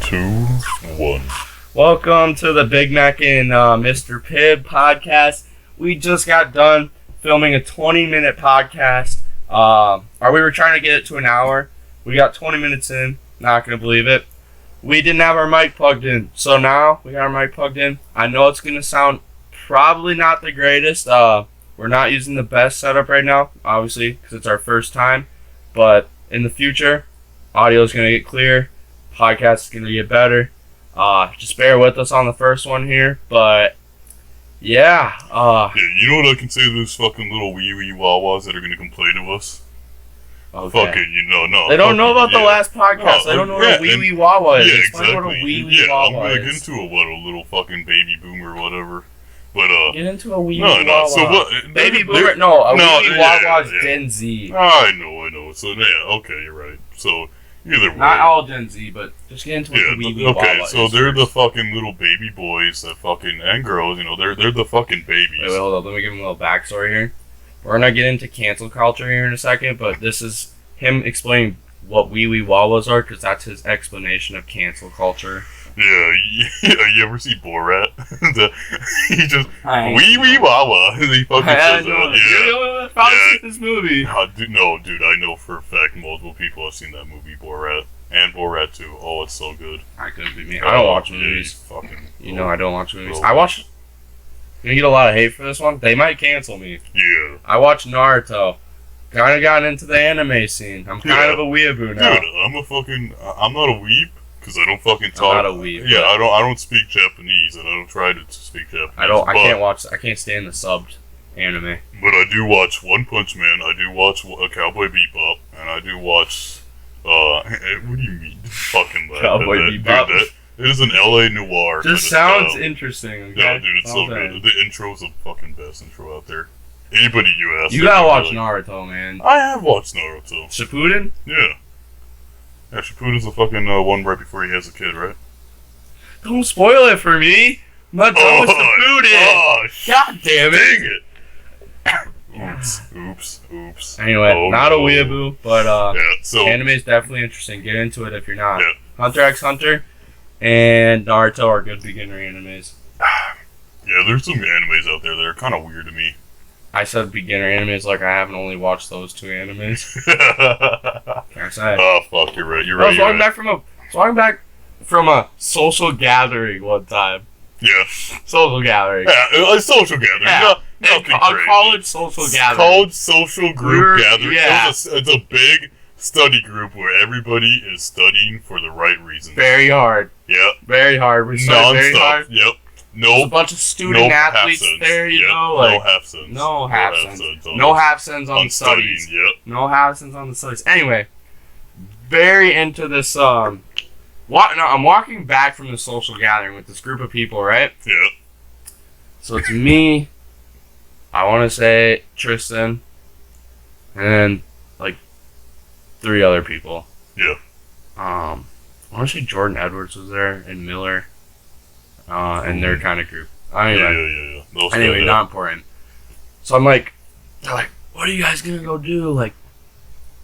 2, 1. Welcome to the Big Mac and Mr.Pibb Podcast. We just got done filming a 20-minute podcast. We were trying to get it to an hour. We got 20 minutes in. Not going to believe it. We didn't have our mic plugged in. So now we got our mic plugged in. I know it's going to sound probably not the greatest. We're not using the best setup right now, obviously, because it's our first time. But in the future, audio is going to get clear. Podcast is going to get better. Just bear with us on the first one here. But, yeah. You know what I can say to those fucking little wee wawas that are going to complain to us? Okay. Fucking, no. They don't know about the last podcast. They don't know what a wee wawa is. Yeah, Explain exactly. what a wee wawa I'm going to is. get into a little fucking baby boomer or whatever. But, Get into a wee no, wawa. so what? Baby boomer? No, a wee wawa is yeah. Gen Z. I know. So, yeah, okay, you're right. So, either way. Not all Gen Z, but just get into what the wee wawa okay, is. so they're the fucking little baby boys that fucking, and girls, they're the fucking babies. Wait, hold up. Let me give him a little backstory here. We're going to get into cancel culture here in a second, but this is him explaining what wee wawas are, because that's his explanation of cancel culture. Yeah, you ever see Borat? He just, wee wawa. And he fucking says that. Probably seen this movie. Dude, I know for a fact multiple people have seen that movie, Borat. And Borat 2. Oh, it's so good. I couldn't be me. I don't watch movies. Fucking, I don't watch movies. I watch... You're going to get a lot of hate for this one. They might cancel me. Yeah. I watch Naruto. Kind of gotten into the anime scene. I'm kind of a weeaboo now. Dude, I'm not a weeb. Because I don't fucking talk. I'm not a weeb. Yeah, I don't speak Japanese, and I don't try to speak Japanese. I can't stand the subbed anime. But I do watch One Punch Man. I do watch Cowboy Bebop, and I do watch. What do you mean? Fucking that. Cowboy Bebop. Dude, it is an LA noir. Just sounds interesting. Okay? Yeah, dude, it's so good. The intro's the fucking best intro out there. Anybody you ask. You gotta watch Naruto, man. I have watched Naruto. Shippuden? Yeah. Yeah, Shippuden's the fucking one right before he has a kid, right? Don't spoil it for me. I'm not done with Shippuden. God damn it. Dang it. Oops. Anyway, not a weeaboo, but so anime is definitely interesting. Get into it if you're not. Yeah. Hunter x Hunter and Naruto are good beginner animes. Yeah, there's some animes out there that are kind of weird to me. I said beginner animes like I haven't only watched those two animes. Can I say? Oh, fuck, you're right. I was walking back from a social gathering one time. Yeah. Social gathering. Yeah, a social gathering. Yeah. A college social gathering. College social group gathering. Yeah. It's a big study group where everybody is studying for the right reasons. Very hard. Yep. Very hard. We studied very hard. Yep. There's a bunch of student athletes there, no half cents. No half cents. No half cents on the studies. Yep. No half cents on the studies. Anyway, very into this. I'm walking back from the social gathering with this group of people, right? Yeah. So it's me. I want to say Tristan, and like 3 other people. Yeah. I want to say Jordan Edwards was there and Miller. And their kind of group. Anyway, not important. So I'm like, they're like, what are you guys gonna go do? Like,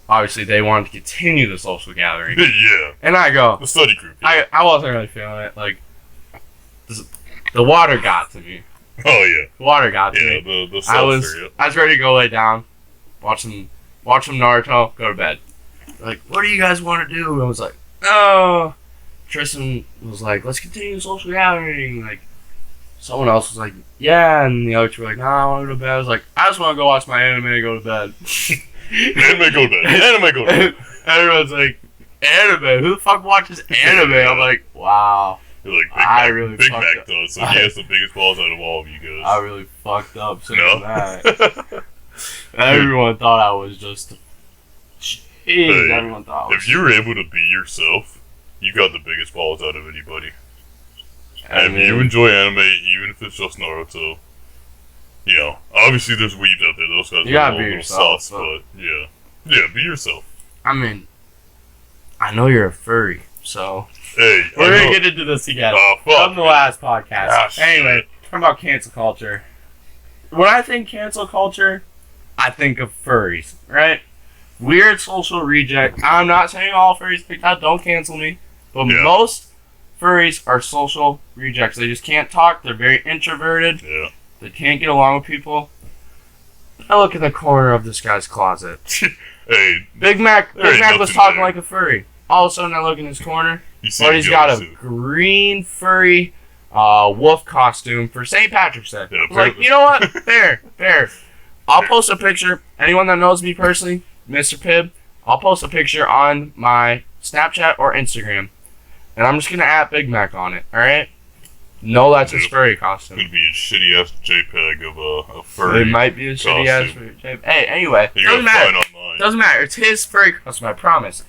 obviously they wanted to continue the social gathering. Yeah. And I go, the study group. Yeah. I wasn't really feeling it. Like, the water got to me. Oh yeah. The water got to me. Yeah, the I was ready to go lay down, watch some Naruto, go to bed. They're like, what do you guys want to do? And I was like, no. Tristan was like, let's continue social gathering. Like, someone else was like, yeah, and the others were like, nah, I want to go to bed. I was like, I just want to go watch my anime and go to bed. Anime, go to bed. Everyone's like, anime? Who the fuck watches anime? I'm like, wow. You're like, Big Mac does, so he has the biggest balls out of all of you guys. I really fucked up saying that. Everyone thought I was just... Jeez, everyone thought I was... If you were able to be yourself, you got the biggest balls out of anybody. And if you enjoy anime, even if it's just Naruto, obviously there's weebs out there. Those guys are a little sus, but yeah, be yourself. I mean, I know you're a furry, so hey, we're gonna get into this together. From the last podcast. Anyway, talking about cancel culture. When I think cancel culture, I think of furries, right? Weird social reject. I'm not saying all furries like that. Don't cancel me. But most furries are social rejects. They just can't talk. They're very introverted. Yeah. They can't get along with people. I look in the corner of this guy's closet. Hey, Big Mac was talking like a furry. All of a sudden, I look in his corner, but he's got a green furry wolf costume for St. Patrick's Day. Yeah, I was like, you know what? Fair. I'll post a picture. Anyone that knows me personally, Mr.Pibb, I'll post a picture on my Snapchat or Instagram, and I'm just gonna add Big Mac on it. All right? No, that's his furry costume. Could be a shitty ass JPEG of a furry. It might be a shitty ass furry JPEG. Hey, anyway, doesn't matter. Doesn't matter. It's his furry costume. I promise.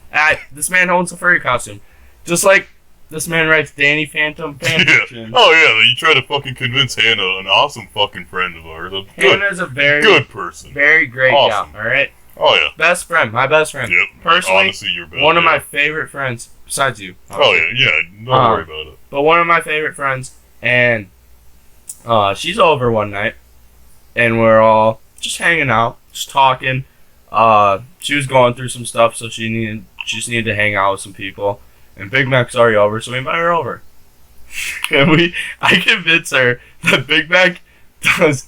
This man owns a furry costume, just like this man writes Danny Phantom fanfiction. Oh yeah, you try to fucking convince Hannah, an awesome fucking friend of ours. Hannah's a very good person, very great gal. All right. Oh yeah. Best friend, my best friend. Yep. Personally, honestly, you're best. One of my favorite friends, besides you. Obviously. Oh yeah. Don't worry about it. But one of my favorite friends, and she's over one night, and we're all just hanging out, just talking. She was going through some stuff, so she just needed to hang out with some people. And Big Mac's already over, so we invite her over. And I convince her that Big Mac does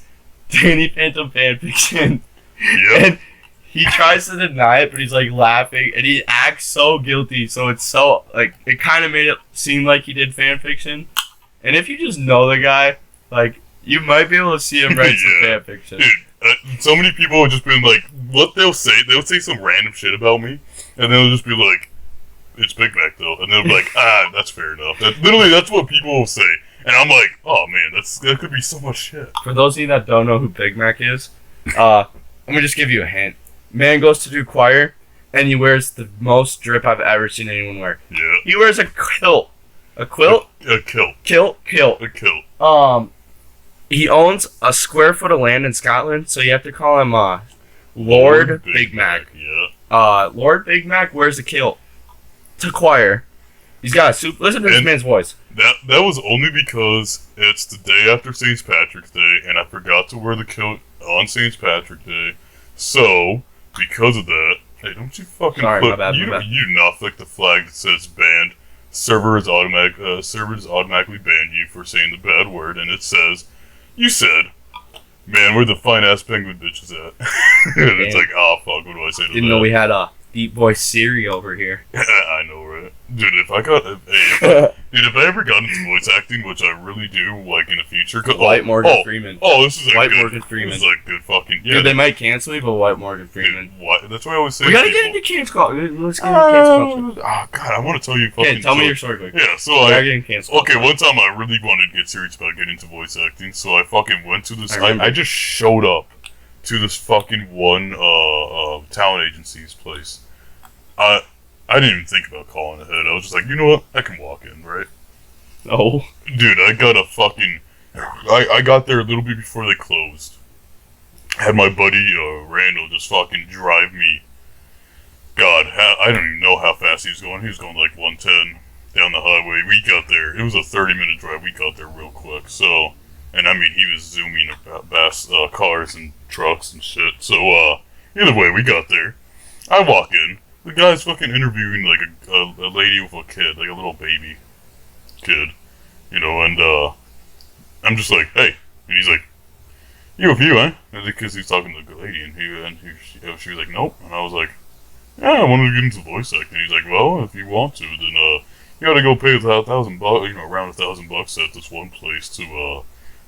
Danny Phantom fanfiction. Yep. And he tries to deny it, but he's like laughing, and he acts so guilty. So it's so like it kind of made it seem like he did fanfiction. And if you just know the guy, like you might be able to see him write some fanfiction. Dude, so many people have just been like, what they'll say some random shit about me, and they'll just be like, it's Big Mac though, and they'll be like, that's fair enough. That's what people will say, and I'm like, oh man, that could be so much shit. For those of you that don't know who Big Mac is, let me just give you a hint. Man goes to do choir, and he wears the most drip I've ever seen anyone wear. Yeah. He wears a kilt. A quilt? A kilt. Kilt. A kilt. He owns a square foot of land in Scotland, so you have to call him Lord Big Mac. Yeah. Lord Big Mac wears a kilt to choir. He's got a suit. Listen to this man's voice. That was only because it's the day after St. Patrick's Day, and I forgot to wear the kilt on St. Patrick's Day. So, because of that, hey, don't you fucking my bad. You do not flick the flag that says banned. Servers automatically banned you for saying the bad word, and it says, you said, man, where the fine ass penguin bitch is at? And it's like, oh fuck, what do I say to that? Didn't know we had a deep voice Siri over here. I know, right? Dude, if I ever got into voice acting, which I really do, like in the future, Morgan Freeman. Oh, this is Morgan Freeman. This is like good fucking. Yeah, dude, they might cancel me, but White Morgan Freeman. Dude, that's why I always say. We gotta get into cancel. Let's get into cancel. Oh god, I want to tell you fucking. Okay, tell me your story quick. Yeah, so I getting canceled. Okay, one time I really wanted to get serious about getting into voice acting, so I fucking went to this. I just showed up to this fucking one talent agency's place. I didn't even think about calling ahead. I was just like, you know what? I can walk in, right? Oh. Dude, I got a fucking... I got there a little bit before they closed. Had my buddy, Randall, just fucking drive me. God, I don't even know how fast he was going. He was going like 110 down the highway. We got there. It was a 30-minute drive. We got there real quick, so... And I mean, he was zooming past cars and trucks and shit. So, either way, we got there. I walk in. The guy's fucking interviewing, like, a lady with a kid, like a little baby kid, you know, and, I'm just like, hey, and he's like, you with you, eh? Because he's talking to the lady, and she was like, nope, and I was like, yeah, I wanted to get into voice acting. He's like, well, if you want to, then, you gotta go pay $1,000, you know, around $1,000 at this one place to,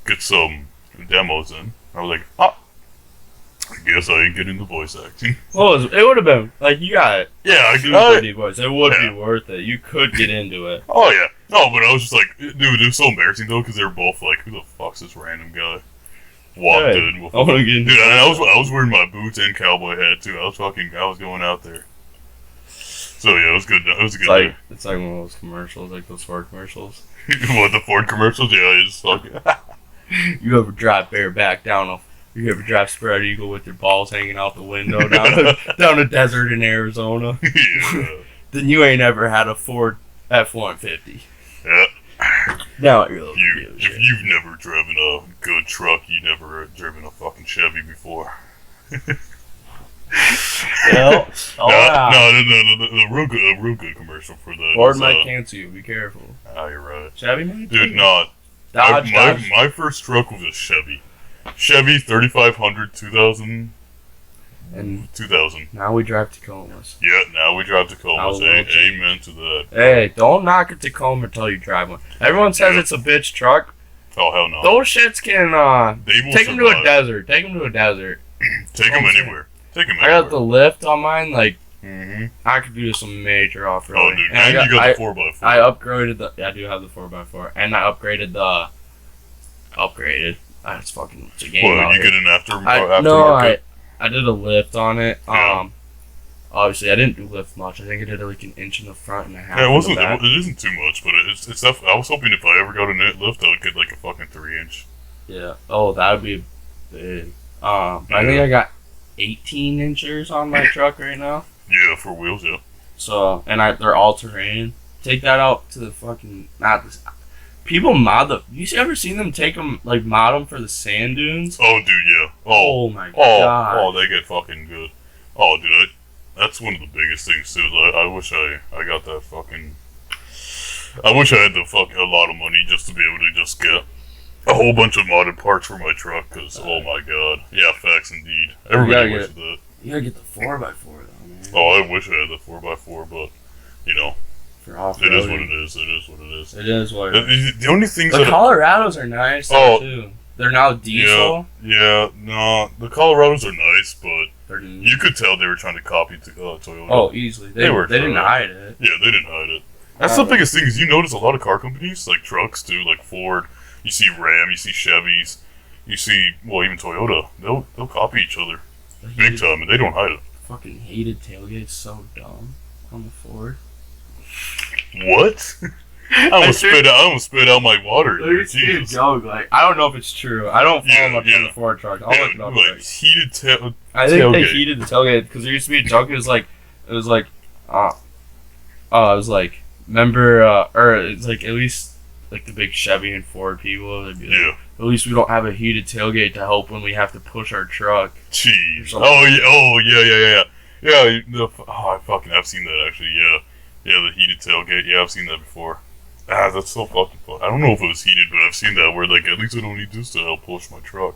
get some demos in. I was like, I guess I ain't getting into voice acting. Well, it would have been, like, you got it. Yeah, I could. Voice. It would be worth it. You could get into it. Oh, yeah. No, but I was just like, dude, it was so embarrassing, though, because they were both like, who the fuck's this random guy? Walked in. With, dude, I was wearing my boots and cowboy hat, too. I was going out there. So, yeah, it was good. It was a good day. It's like one of those commercials, like those Ford commercials. What, the Ford commercials? Yeah, I just fucking... You ever drive bareback you ever drive spread eagle with your balls hanging out the window down a desert in Arizona? Yeah. Then you ain't ever had a Ford F-150. Yeah. Now you're if you've never driven a good truck, you never driven a fucking Chevy before. No, the real good commercial for that. Ford might cancel you. Be careful. Oh, you're right. Chevy might. Dude, not. Dodge. My first truck was a Chevy 3500 2000. And 2000. Now we drive Tacomas. Yeah, now we drive Tacomas. Amen to that. Hey, don't knock a Tacoma until you drive one. Everyone says it's a bitch truck. Oh, hell no. Those shits can, take them to a desert. Take them anywhere. Take them anywhere. I got the lift on mine, like, mm-hmm. I could do some major off-roading. Oh, dude, and you got the 4x4. I upgraded I do have the 4x4, and I upgraded it's fucking, it's a game. What, you get an aftermarket? I did a lift on it. Yeah. Obviously I didn't do lift much. I think I did like an inch in the front and a half. Yeah, in the back. it isn't too much, but it's definitely. I was hoping if I ever got a lift, I would get like a fucking 3-inch. Yeah. Oh, that would be big. I think I got 18 inches on my truck right now. Yeah, 4 wheels. Yeah. So they're all terrain. Take that out to the fucking people mod the. You ever seen them mod them for the sand dunes? Oh, dude, yeah. Oh my god. Oh, they get fucking good. Oh, dude, that's one of the biggest things too. I wish I got that fucking. I wish I had a lot of money just to be able to just get a whole bunch of modded parts for my truck. Cause oh my god, yeah, facts indeed. Everybody wishes that. You gotta get the 4x4 though, man. Oh, I wish I had the 4x4, but it is what it is. It is what it is. It is what it is. The only things the Colorados are nice too. They're now diesel. Yeah, no, the Colorados are nice, but you you could tell they were trying to copy Toyota. Oh, easily. They didn't hide it. Yeah, they didn't hide it. That's the biggest thing is you notice a lot of car companies, like trucks too, like Ford. You see Ram, you see Chevys, you see even Toyota. They'll copy each other big time, and they don't hide it. Fucking hated tailgate's so dumb on the Ford. What? I almost spit out my water. Jesus. Joke. Like, I don't know if it's true. I don't follow much on the Ford truck. I'll look it up. Like heated tailgate. I think they heated the tailgate because there used to be a joke. It was like, remember, or it's like at least like the big Chevy and Ford people. They'd be like, at least we don't have a heated tailgate to help when we have to push our truck. Jeez. Yeah. I've seen that actually. Yeah, the heated tailgate. Yeah, I've seen that before. That's so fucking fun. I don't know if it was heated, but I've seen that where like at least I don't need this to help push my truck.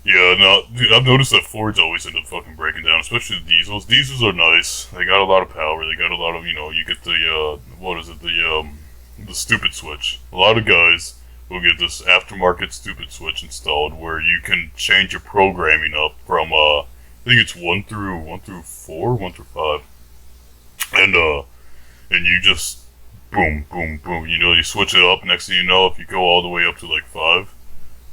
Yeah, no, dude, I've noticed that Fords always end up fucking breaking down, especially the diesels. Diesels are nice. They got a lot of power. They got a lot of, you get the the stupid switch. A lot of guys will get this aftermarket stupid switch installed where you can change your programming up from I think it's 1 through 4, 1 through 5, and you just boom, boom, boom. You switch it up. Next thing you know, if you go all the way up to like 5,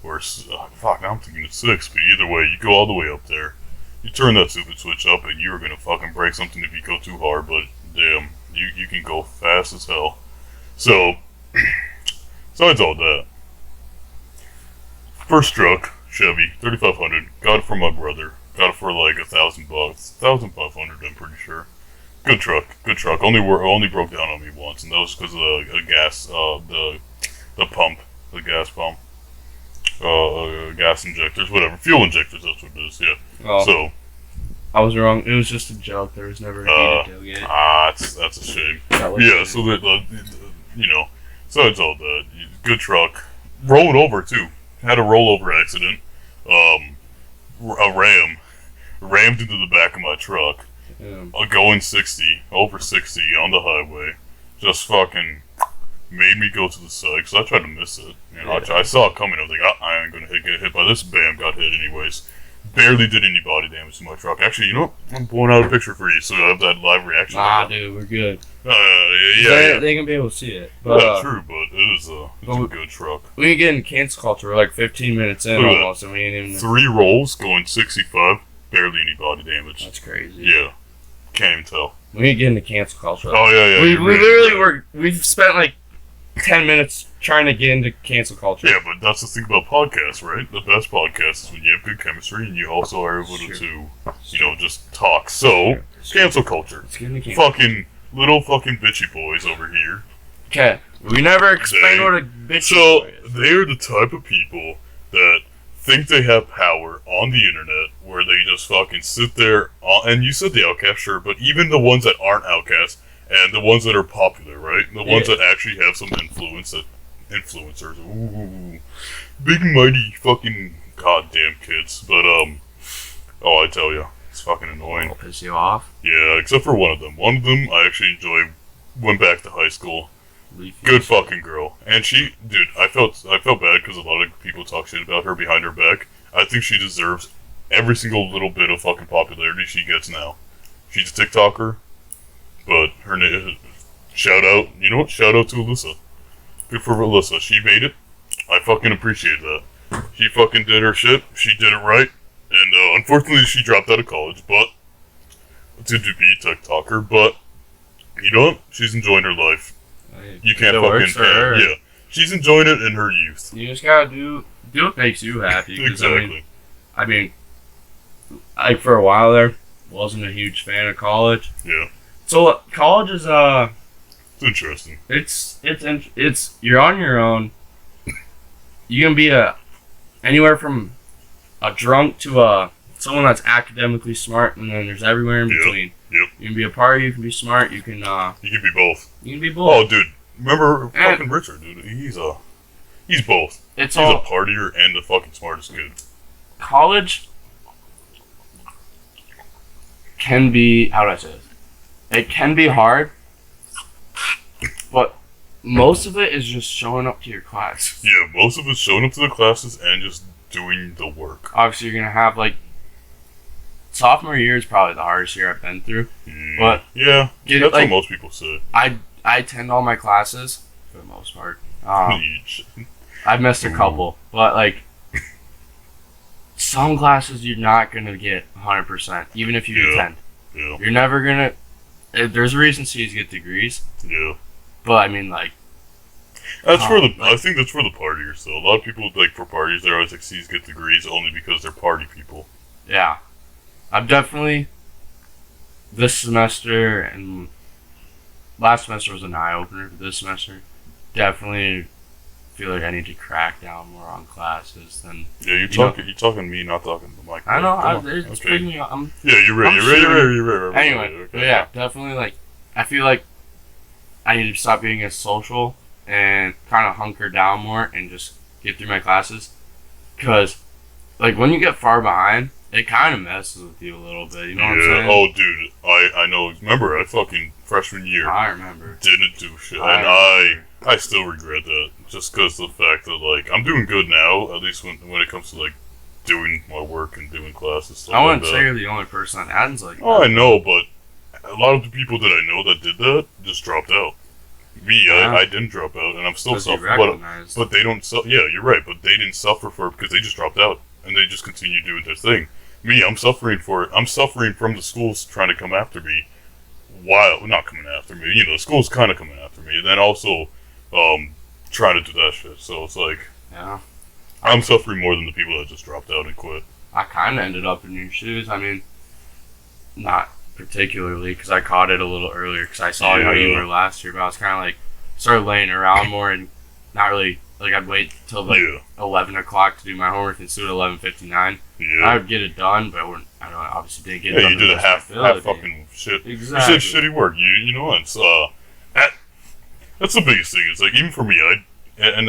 or now I'm thinking it's 6. But either way, you go all the way up there. You turn that stupid switch up, and you're gonna fucking break something if you go too hard. But damn, you can go fast as hell. So, besides all that, first truck Chevy 3500. Got it from my brother. Got it for like $1,000, 1,500. I'm pretty sure. Good truck. Only broke down on me once, and that was because of the gas, the gas pump, gas injectors, whatever, fuel injectors. That's what it is. Yeah. Oh, so I was wrong. It was just a joke. There was never a heated tailgate. That's a shame. Yeah. So that so it's all that. Good truck. Rolled over too. Had a rollover accident. A ram rammed into the back of my truck. Going over 60 on the highway, just fucking made me go to the side because I tried to miss it. I saw it coming. I was like, I ain't gonna get hit by this. Bam, got hit anyways. Barely did any body damage to my truck. Actually, I'm pulling out a picture for you so I have that live reaction. Dude, we're good. Yeah. They can be able to see it. But, true, but it's a good truck. We can get in cancel culture. We're like 15 minutes in almost, and we ain't even 3 rolls going 65. Barely any body damage. That's crazy. Yeah. Can't even tell. We need to get into cancel culture. Oh, yeah. We've spent like 10 minutes trying to get into cancel culture. Yeah, but that's the thing about podcasts, right? The best podcast is when you have good chemistry and you also are able to, just talk. So, cancel culture. Fucking little fucking bitchy boys over here. Okay. We never explained what a bitchy boy is. So, they're the type of people that think they have power on the internet where they just fucking sit there, and you said the outcast, sure, but even the ones that aren't outcasts, and the ones that are popular, right? The ones that actually have some influence, that influencers, ooh, big mighty fucking goddamn kids, but, oh, I tell you, it's fucking annoying. It'll piss you off? Yeah, except for one of them. One of them I actually enjoyed, went back to high school. Good fucking girl. And she, dude, I felt bad because a lot of people talk shit about her behind her back. I think she deserves every single little bit of fucking popularity she gets now. She's a TikToker, but her name, shout out, you know what? Shout out to Alyssa. Good for Alyssa. She made it. I fucking appreciate that. She fucking did her shit. She did it right. And unfortunately she dropped out of college, but to be a TikToker, but you know what? She's enjoying her life. You can't fucking yeah. She's enjoying it in her youth. You just gotta do what makes you happy. Exactly. I mean, for a while there, wasn't a huge fan of college. Yeah. So college is it's interesting. It's you're on your own. You can be anywhere from a drunk to someone that's academically smart, and then there's everywhere in between. Yep. You can be a party, you can be smart, you can be both. You can be both. Oh, dude. Remember fucking Richard, dude. He's both. He's a partier and the fucking smartest kid. College can be, how do I say this? It can be hard, but most of it is just showing up to your class. Yeah, most of it's showing up to the classes and just doing the work. Obviously, you're going to have, sophomore year is probably the hardest year I've been through. But yeah, that's what most people say. I attend all my classes for the most part. I've missed a couple, but some classes you're not gonna get 100%, even if you attend. Yeah. You're never gonna. There's a reason C's get degrees. Yeah. But I mean, that's for the. I think that's for the partiers. though. A lot of people for parties, they're always C's get degrees only because they're party people. Yeah. I've definitely, this semester and last semester was an eye-opener. This semester, definitely feel like I need to crack down more on classes than... Yeah, you're talking to me, not talking to the mic. I know, it's picking me up. Yeah, you're right, you're right. Anyway, okay. But yeah, definitely, I feel like I need to stop being as social and kind of hunker down more and just get through my classes. Because, when you get far behind... It kind of messes with you a little bit, you know what I'm saying? Oh, dude, I know. Remember, I fucking freshman year. I remember. Didn't do shit. I still regret that. Just because of the fact that, I'm doing good now, at least when it comes to, doing my work and doing classes. Stuff I wouldn't say you're the only person that happens like that. Oh, I know, but a lot of the people that I know that did that just dropped out. Me, I didn't drop out, and I'm still suffering. But they don't suffer. Yeah, you're right, but they didn't suffer for it because they just dropped out, and they just continued doing their thing. Me, I'm suffering for it. I'm suffering from the schools trying to come after me. Not coming after me. The school's kind of coming after me. And then also, trying to do that shit. So it's yeah. I'm suffering more than the people that just dropped out and quit. I kind of ended up in your shoes. I mean, not particularly because I caught it a little earlier because I saw how you were last year. But I was kind of started laying around more and not really, I'd wait till 11 o'clock to do my homework and student 11:59. Yeah. I would get it done, but I obviously didn't get it done. Yeah, you did a half fucking shit. Exactly. You did shitty work. You know, it's that's the biggest thing. It's even for me, I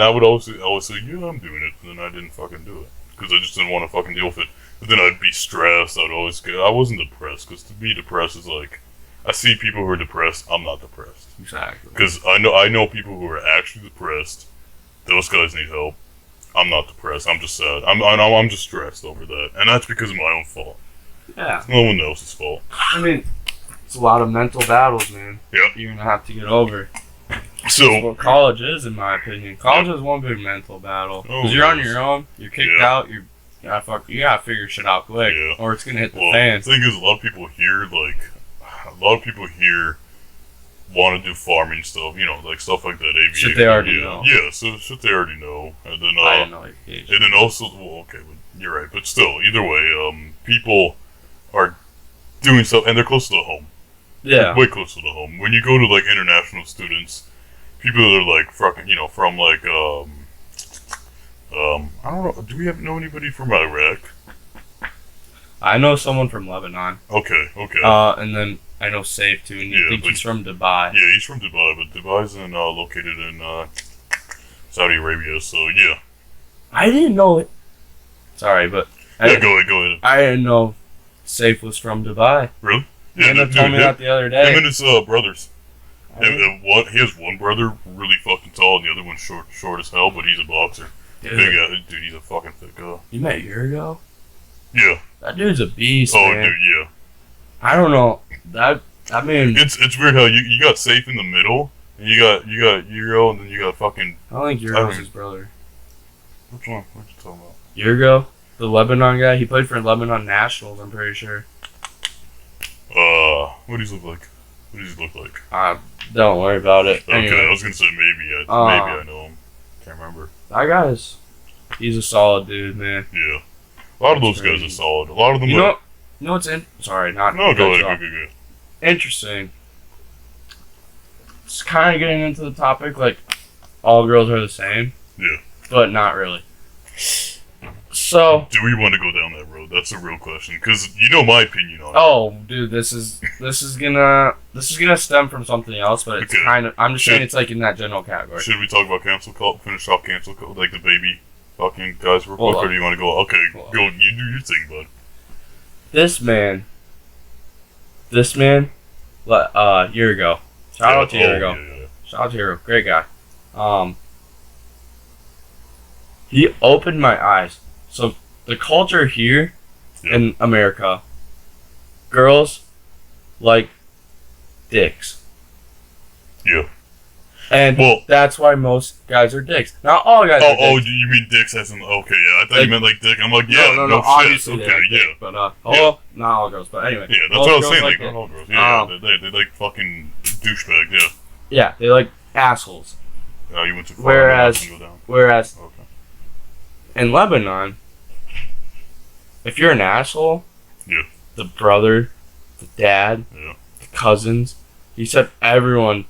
would always say, yeah, I'm doing it, and then I didn't fucking do it because I just didn't want to fucking deal with it. But then I'd be stressed. I wasn't depressed because to be depressed is I see people who are depressed. I'm not depressed. Exactly. Because I know people who are actually depressed. Those guys need help. I'm not depressed. I'm just sad. I'm just stressed over that, and that's because of my own fault. Yeah. It's no one else's fault. I mean, it's a lot of mental battles, man. Yep. You're gonna have to get over. So that's what college is, in my opinion. College is one big mental battle. Because you're on your own. You're kicked out. You gotta figure shit out quick, or it's gonna hit the fan. The thing is, a lot of people here want to do farming stuff, stuff like that. Aviation. Shit they already know. Yeah, so shit they already know. And then, I didn't know aviation. And then also, but you're right. But still, either way, people are doing stuff, and they're close to the home. Yeah. Way close to the home. When you go to, international students, people that are, fucking, from, I don't know. Do we know anybody from Iraq? I know someone from Lebanon. Okay. And then I know Safe too, and I think he's from Dubai. Yeah, he's from Dubai, but Dubai's located in Saudi Arabia, so yeah. I didn't know it. Sorry, but... Go ahead. I didn't know Safe was from Dubai. Really? Yeah, Anna told me that the other day. Him and his brothers. He has one brother really fucking tall, and the other one's short as hell, but he's a boxer. Dude, he's a fucking thick guy. You met Yurgo? Yeah. That dude's a beast, man. Dude, yeah. I don't know. I mean... It's weird how you got Safe in the middle, and you got Yurgo, and then you got fucking... I don't think Yurgo's his brother. Which one? What are you talking about? Yurgo? The Lebanon guy? He played for Lebanon Nationals, I'm pretty sure. What does he look like? Don't worry about it. Okay, anyway. I was gonna say maybe I know him. Can't remember. That guy's... He's a solid dude, man. Yeah. A lot of those guys are solid. A lot of them... You know what's in... Sorry, not... No, go ahead. Interesting. It's kind of getting into the topic, like, all girls are the same. Yeah. But not really. So... Do we want to go down that road? That's a real question, because you know my opinion on it. Oh, dude, this is gonna stem from something else, but it's kind of... I'm just saying it's, like, in that general category. Should we talk about cancel culture? Finish off cancel culture, like the baby fucking guys real quick, or do you want to go... Okay, go, you do your thing, bud. This man, year ago. Shout out to year ago. Yeah. Shout out to year ago. Great guy. He opened my eyes. So the culture here in America, girls like dicks. Yeah. And that's why most guys are dicks. Not all guys are dicks. Oh, you mean dicks as in... Okay, yeah. I thought you meant like dick. I'm like, yeah, no obviously okay, yeah. Dick, but, not all girls. But anyway. Yeah, that's what I was saying. Like, not all girls. Yeah, they like fucking douchebags, yeah. Yeah, they like assholes. Oh, you went too far. Whereas okay. In Lebanon, if you're an asshole, the brother, the dad, the cousins, he said everyone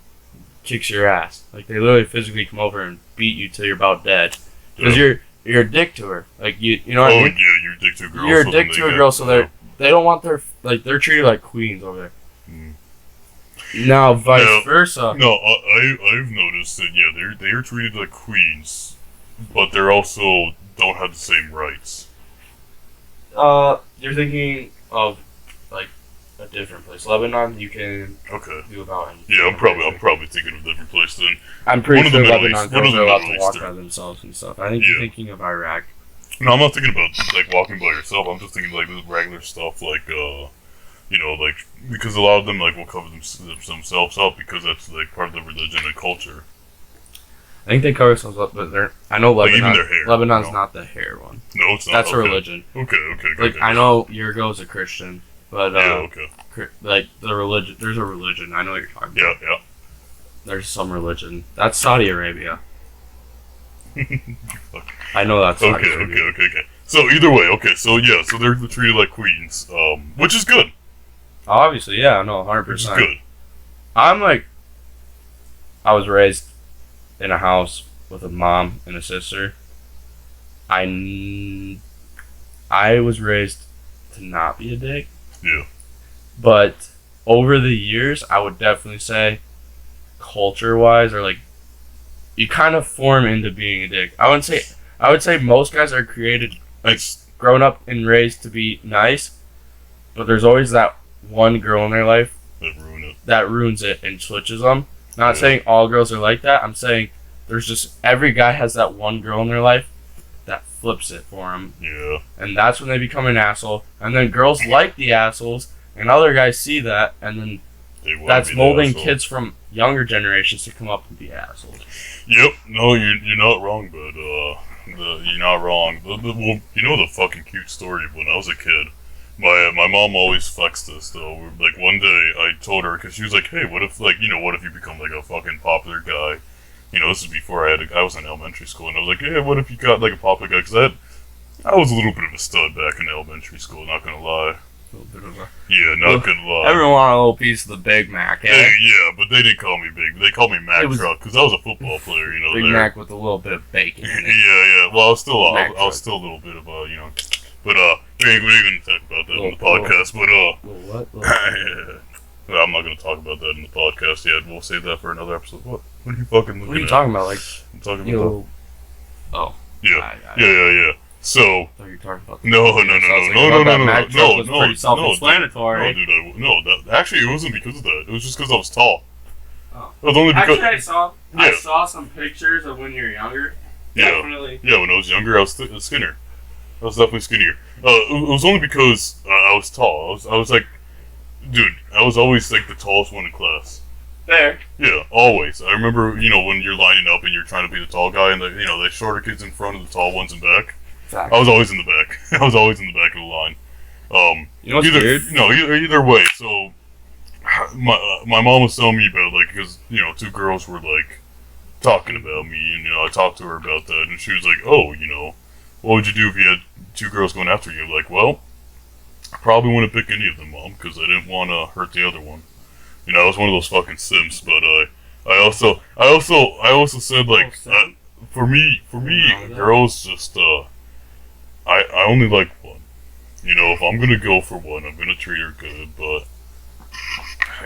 kicks your ass. Like, they literally physically come over and beat you till you're about dead. Because you're a dick to her. Like, you know what I mean? Oh, yeah, you're a dick to a girl. You're a dick to a girl, so they don't want they're treated like queens over there. Mm. Now, vice versa. No, I've noticed that, they are treated like queens, but they're also don't have the same rights. You're thinking of, like, a different place. Lebanon, you can do about anything. Yeah, I'm probably thinking of a different place then. I'm pretty sure Lebanon girls are allowed to walk by themselves and stuff. I think you're thinking of Iraq. No, I'm not thinking about, like, walking by yourself. I'm just thinking, like, this regular stuff, like, like, because a lot of them, like, will cover themselves up because that's, like, part of the religion and culture. I think they cover themselves up, but I know Lebanon. Like, even their hair. Lebanon's not the hair one. No, it's not. That's a religion. Okay. I know Yurgo's a Christian, but like the religion, there's a religion. I know what you're talking about. Yeah. There's some religion. That's Saudi Arabia. I know that's Saudi Arabia. Okay. So either way, so they're treated like queens, which is good. Obviously, yeah, no, 100%. Which is good. I was raised in a house with a mom and a sister. I was raised to not be a dick. Yeah. But over the years, I would definitely say, culture-wise, or like, you kind of form into being a dick. I would say most guys are created, like, grown up and raised to be nice, but there's always that one girl in their life that ruins it and switches them. Not saying all girls are like that. I'm saying there's just every guy has that one girl in their life that flips it for them. Yeah. And that's when they become an asshole. And then girls like the assholes, and other guys see that, and then that's molding kids from younger generations to come up and be assholes. Yep. No, you're not wrong, but you're not wrong. Well, you know the fucking cute story of when I was a kid. My mom always flexed this though. Like one day I told her, because she was like, "Hey, what if you become like a fucking popular guy?" This is before I was in elementary school, and I was like, "Yeah, what if you got like a popular guy?" Because I was a little bit of a stud back in elementary school. Not gonna lie. A little bit of a... Yeah, not gonna lie. Everyone wanted a little piece of the Big Mac, eh? Yeah, but they didn't call me Big. They called me Mac Truck because I was a football player. Big Mac with a little bit of bacon in it. Yeah. well, I was still a little bit of but we ain't gonna talk about that in the podcast. What? Yeah. I'm not gonna talk about that in the podcast yet. We'll save that for another episode. What are you fucking looking at? What are you talking about? Like, I'm talking about. Oh. Yeah. So. I thought you were talking about. No. Pretty self-explanatory. No, actually, it wasn't because of that. It was just because I was tall. Oh. It was only because. Actually, I saw some pictures of when you were younger. Definitely. Yeah, when I was younger, I was skinnier. I was definitely skinnier. It was only because I was tall. I was like, dude, I was always like the tallest one in class. There. Yeah, always. I remember, when you're lining up and you're trying to be the tall guy, and the shorter kids in front of the tall ones in back. Exactly. I was always in the back. I was always in the back of the line. You know what's weird? Either way. So, my mom was telling me about because two girls were talking about me, and I talked to her about that, and she was like, "Oh, what would you do if you had two girls going after you?" Like, well, I probably wouldn't pick any of them, Mom, because I didn't want to hurt the other one. I was one of those fucking simps, but I also said for me, girls just I only like one. If I'm gonna go for one, I'm gonna treat her good, but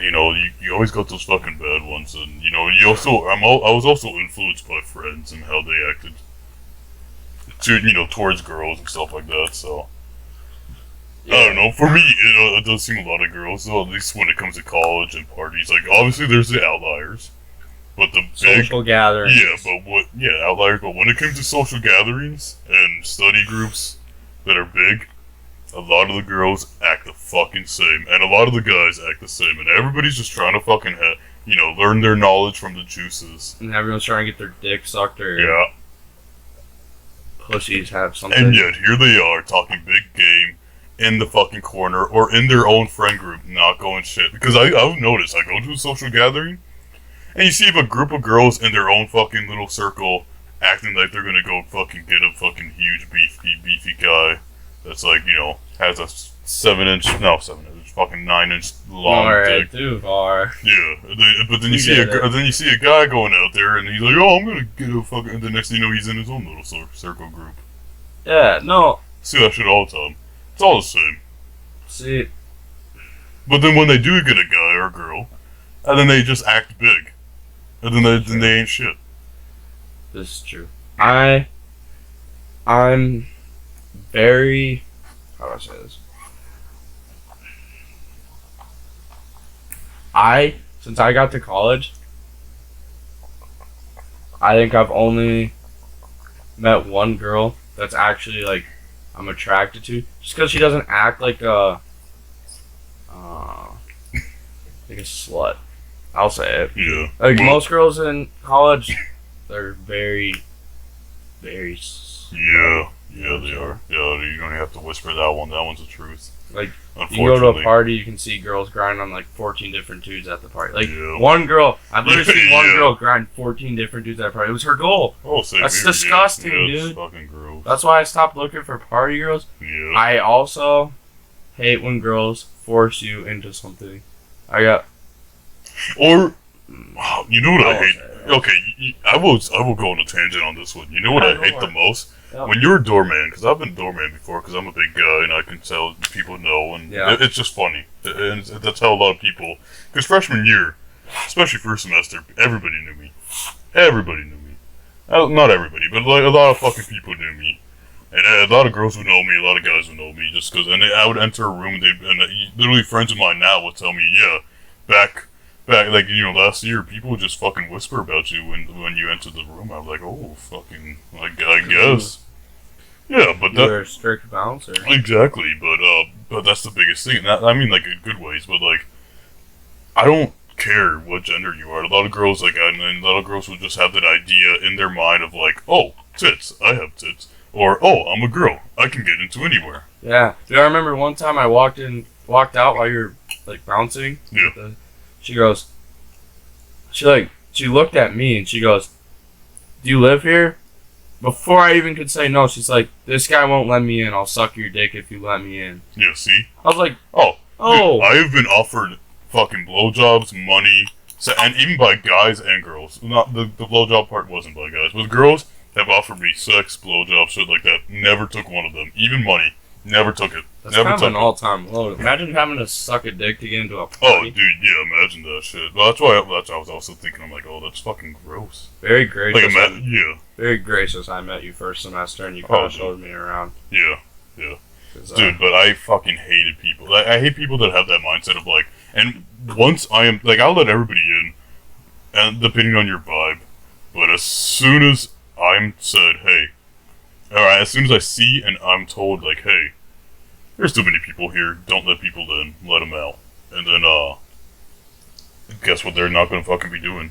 you always got those fucking bad ones, and I was also influenced by friends and how they acted towards girls and stuff like that. So yeah. I don't know. For me, it does seem a lot of girls, though, at least when it comes to college and parties. Obviously, there's the outliers, but the social gatherings. Yeah, outliers. But when it comes to social gatherings and study groups that are big, a lot of the girls act the fucking same, and a lot of the guys act the same, and everybody's just trying to fucking learn their knowledge from the juices. And everyone's trying to get their dick sucked or pussies have something. And yet here they are talking big game in the fucking corner or in their own friend group, not going shit. Because I've noticed, I go to a social gathering, and you see a group of girls in their own fucking little circle acting like they're gonna go fucking get a fucking huge beefy guy that's has a 7-inch, fucking 9-inch long dick. Too far. Yeah, but then you see a guy going out there, and he's like, "Oh, I'm gonna get a fucking." And the next thing you know, he's in his own little circle group. Yeah, no. See that shit all the time. It's all the same. See. But then when they do get a guy or a girl, and then they just act big, and then they ain't shit. This is true. I'm very. How do I say this? Since I got to college, I think I've only met one girl that's actually I'm attracted to, just because she doesn't act like a slut. I'll say it. Yeah. Most girls in college, they're very, very. Yeah, they are. Yeah, you don't have to whisper that one. That one's the truth. You go to a party, you can see girls grind on 14 different dudes at the party. One girl, I've literally seen one girl grind 14 different dudes at a party. It was her goal. Oh, same That's here, disgusting, dude. It's fucking gross. That's why I stopped looking for party girls. Yeah. I also hate when girls force you into something. Or, you know what I hate? Okay, I will go on a tangent on this one. You know what I hate the most? Yep. When you're a doorman, because I've been a doorman before, because I'm a big guy and I can tell people know, and it's just funny. And that's how a lot of people, because freshman year, especially first semester, everybody knew me. Everybody knew me. Not everybody, but a lot of fucking people knew me. And a lot of girls would know me, a lot of guys would know me, just because, I would enter a room, and literally friends of mine now would tell me, back last year, people would just fucking whisper about you when you entered the room. I was like, oh, fucking, I guess. Yeah, but you're a strict bouncer. Exactly, but that's the biggest thing. I mean, in good ways, but I don't care what gender you are. A lot of girls and a lot of girls will just have that idea in their mind of oh, tits, I have tits, or oh, I'm a girl, I can get into anywhere. Yeah, I remember one time I walked out while you were bouncing. Yeah. She goes. She looked at me and she goes, "Do you live here?" Before I even could say no, she's like, "This guy won't let me in. I'll suck your dick if you let me in." Yeah, see? I was like, oh. Dude, I have been offered fucking blowjobs, money, and even by guys and girls. Not the blowjob part wasn't by guys, but girls have offered me sex, blowjobs, shit like that. Never took one of them. Even money. Never took it. That's never kind took of an all-time low. Imagine having to suck a dick to get into a party. Oh, dude, yeah, imagine that shit. Well, that's why I was also thinking, I'm like, oh, that's fucking gross. Very gracious. Like, yeah. Very gracious. I met you first semester and you kind of showed me around. Yeah. Dude, but I fucking hated people. I hate people that have that mindset of like, and once I am, like, I'll let everybody in, and depending on your vibe, but as soon as I'm said, hey, alright, as soon as I see and I'm told, like, hey, there's too many people here, don't let people in, let them out. And then, guess what they're not gonna fucking be doing?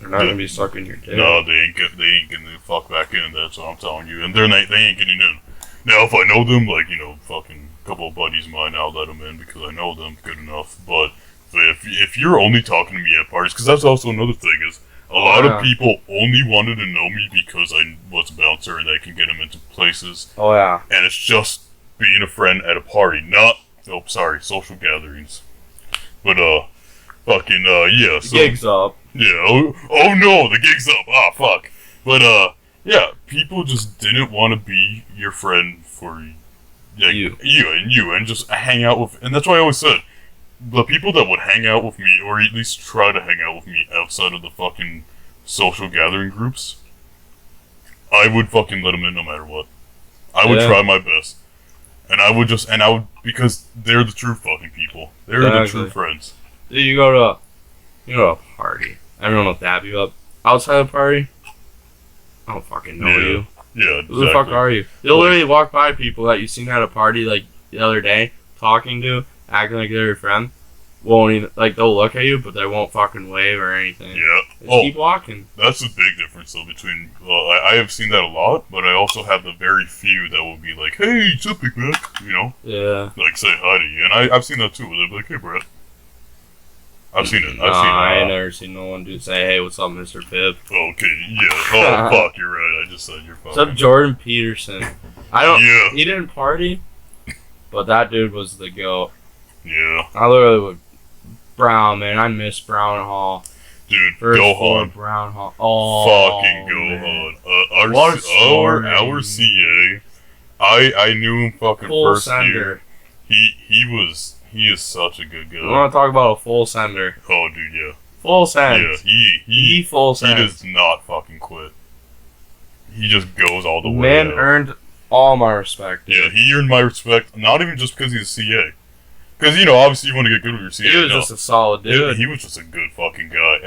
They're not gonna be sucking your dick. No, they ain't getting the fuck back in, that's what I'm telling you. And they ain't getting in. Now, if I know them, like, you know, fucking couple of buddies of mine, I'll let them in because I know them good enough. But if you're only talking to me at parties, because that's also another thing, is a lot of people only wanted to know me because I was a bouncer and I can get them into places. Oh, yeah. And it's just being a friend at a party, not, social gatherings. But, yeah. So, gig's up. Yeah, oh no, the gig's up. Ah, fuck. But, yeah, people just didn't want to be your friend for you and just hang out with, and that's why I always said, the people that would hang out with me, or at least try to hang out with me outside of the fucking social gathering groups, I would fucking let them in no matter what. I would try my best. And I would because they're the true fucking people. They're the true friends. Dude, you go to a party. Everyone will dab you up. Outside the party, I don't fucking know you. Yeah, exactly. Who the fuck are you? You'll literally walk by people that you seen at a party like the other day, talking to, acting like they're your friend. Won't even, like, they'll look at you, but they won't fucking wave or anything. Yeah. Just keep walking. That's the big difference, though, between, I have seen that a lot, but I also have the very few that will be like, hey, what's up, big man? You know? Yeah. Like, say hi to you. And I've seen that, too, where they'll be like, hey, Brett. I've seen it. I ain't never seen no one do say, hey, what's up, Mr.Pibb? Okay, yeah. Oh, fuck, you're right. I just said you're fucking. What's up, Jordan Peterson? Yeah. He didn't party, but that dude was the GOAT. Yeah. I literally would. Brown, man. I miss Brown Hall. Dude, First go floor, on. Brown Hall. Oh, fucking go man. on. Our CA, I knew him fucking full first sender. year. He is such a good guy. I want to talk about a full sender. Oh, dude, yeah. Full send. Yeah, he full send. He does not fucking quit. He just goes all the way. Man out. earned all my respect. Dude. Yeah, he earned my respect, not even just because he's a CA. Because, you know, obviously you want to get good with your CA. He was just a solid dude. He was just a good fucking guy.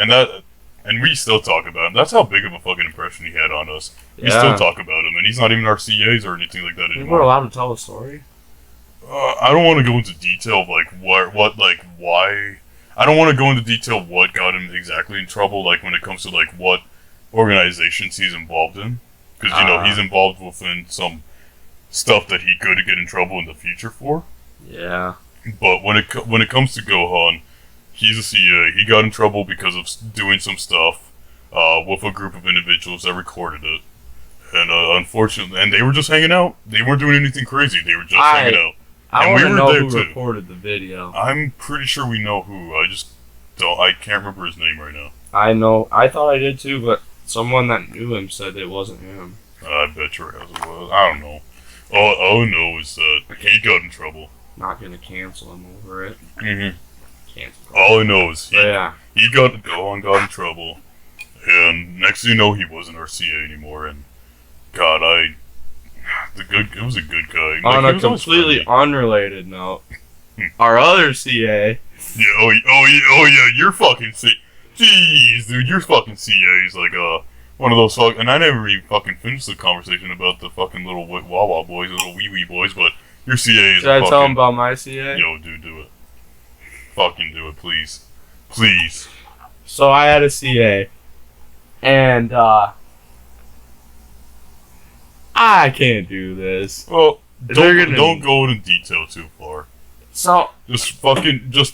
And we still talk about him. That's how big of a fucking impression he had on us. We still talk about him, and he's not even our CAs or anything like that anymore. We're allowed to tell a story? I don't want to go into detail of, like, why. I don't want to go into detail what got him exactly in trouble, like, when it comes to, like, what organizations he's involved in. Because, you know, he's involved within some stuff that he could get in trouble in the future for. Yeah. But when it comes to Gohan, he's a CA. He got in trouble because of doing some stuff with a group of individuals that recorded it. And unfortunately, and they were just hanging out. They weren't doing anything crazy. They were just hanging out. I want to know who recorded the video. I'm pretty sure we know who. I can't remember his name right now. I know. I thought I did too, but someone that knew him said it wasn't him. I bet your ass it was. I don't know. All I know is that he got in trouble. Not gonna cancel him over it. Mm-hmm. Cancel. All I know is he got in trouble, and next thing you know, he wasn't our CA anymore. And God, it was a good guy. On a completely unrelated note, our other CA. Yeah. Oh yeah. You're fucking CA. Jeez, dude, your fucking CA is like one of those fucking. And I never even fucking finished the conversation about the fucking little Wawa boys, little wee wee boys, but. Your CA is Should I tell him about my CA? Yo, dude, do it. Fucking do it, please. Please. So I had a CA, and I can't do this. Well, don't go into detail too far. So just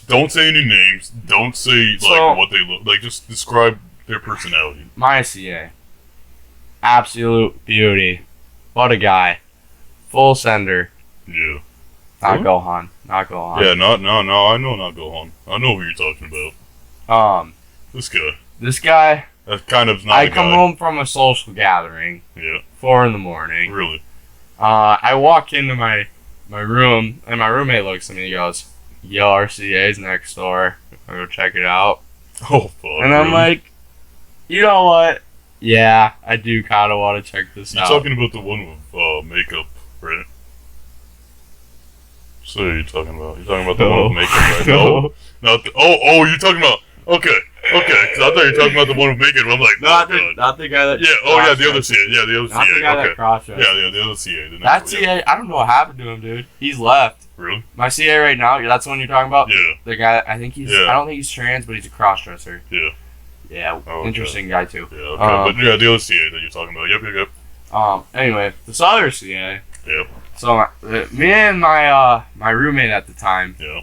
don't say any names. Don't say what they look like. Just describe their personality. My CA, absolute beauty. What a guy. Full sender. Yeah. Not Gohan. Yeah, I know not Gohan. I know who you're talking about. This guy That kind of not I come home from a social gathering. Yeah. 4 a.m. Really? I walk into my room, and my roommate looks at me and he goes, yo, RCA's next door. I'll go check it out. Oh, fuck. And I'm like, you know what? Yeah, I do kind of want to check this out. You're talking about the one with makeup, right? So you're talking about the one with makeup, right? No. You're talking about... Okay, because I thought you were talking about the one with makeup. I'm like, not the guy that... Yeah, the other CA. Yeah, the other CA. Not the guy that cross-dressed. Yeah, the other CA. That CA, I don't know what happened to him, dude. He's left. Really? My CA right now, that's the one you're talking about? Yeah. The guy, I think he's... I don't think he's trans, but he's a cross-dresser. Yeah. Yeah, interesting guy, too. Yeah, okay. But yeah, the other CA that you're talking about. Yep. Anyway, this other CA... Yep. So, me and my roommate at the time... Yeah.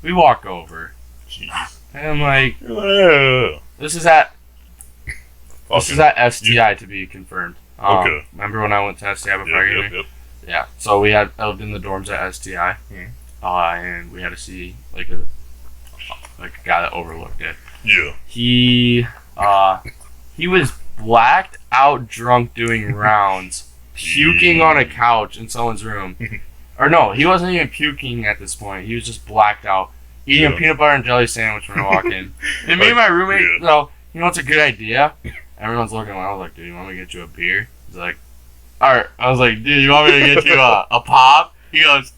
We walk over. Jeez. And I'm like... Yeah. This is at STI to be confirmed. Okay. Remember when I went to STI before I came here? Yep. Yeah. So I lived in the dorms at STI, and we had to see like a guy that overlooked it. Yeah. He was blacked out drunk doing rounds, puking on a couch in someone's room. Or no, he wasn't even puking at this point. He was just blacked out. Eating a peanut butter and jelly sandwich when I walk in. And me and my roommate, so, you know what's a good idea? Everyone's looking around. I was like, dude, you want me to get you a beer? He's like, alright. I was like, dude, you want me to get you a pop? He goes,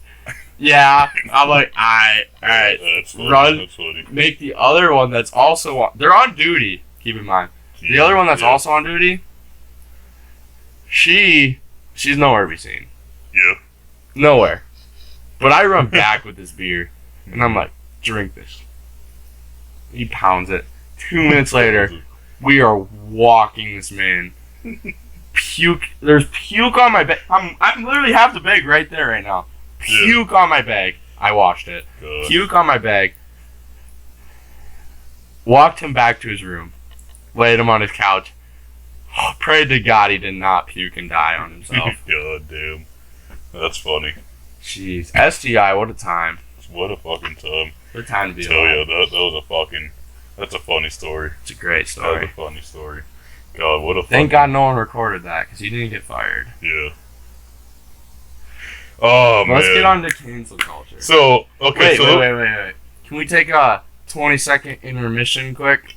yeah. I'm like, alright. That's funny. Run. That's funny. Make the other one that's also on. They're on duty, keep in mind. The other one that's also on duty, she's nowhere to be seen. Yeah. Nowhere. But I run back with this beer, and I'm like, drink this. He pounds it. 2 minutes later, we are walking this man. Puke. There's puke on my bag. I'm literally have the bag right there right now. Puke on my bag. I washed it. Puke on my bag. Walked him back to his room. Laid him on his couch. Prayed to God he did not puke and die on himself. God damn. That's funny. Jeez. STI, what a time. What a fucking time. What a time to be alive. That was a fucking... That's a funny story. It's a great story. That's a funny story. God, what a Thank God no one recorded that, because he didn't get fired. Yeah. Oh, man. Let's get on to cancel culture. So, okay, Wait. Can we take a 20-second intermission quick?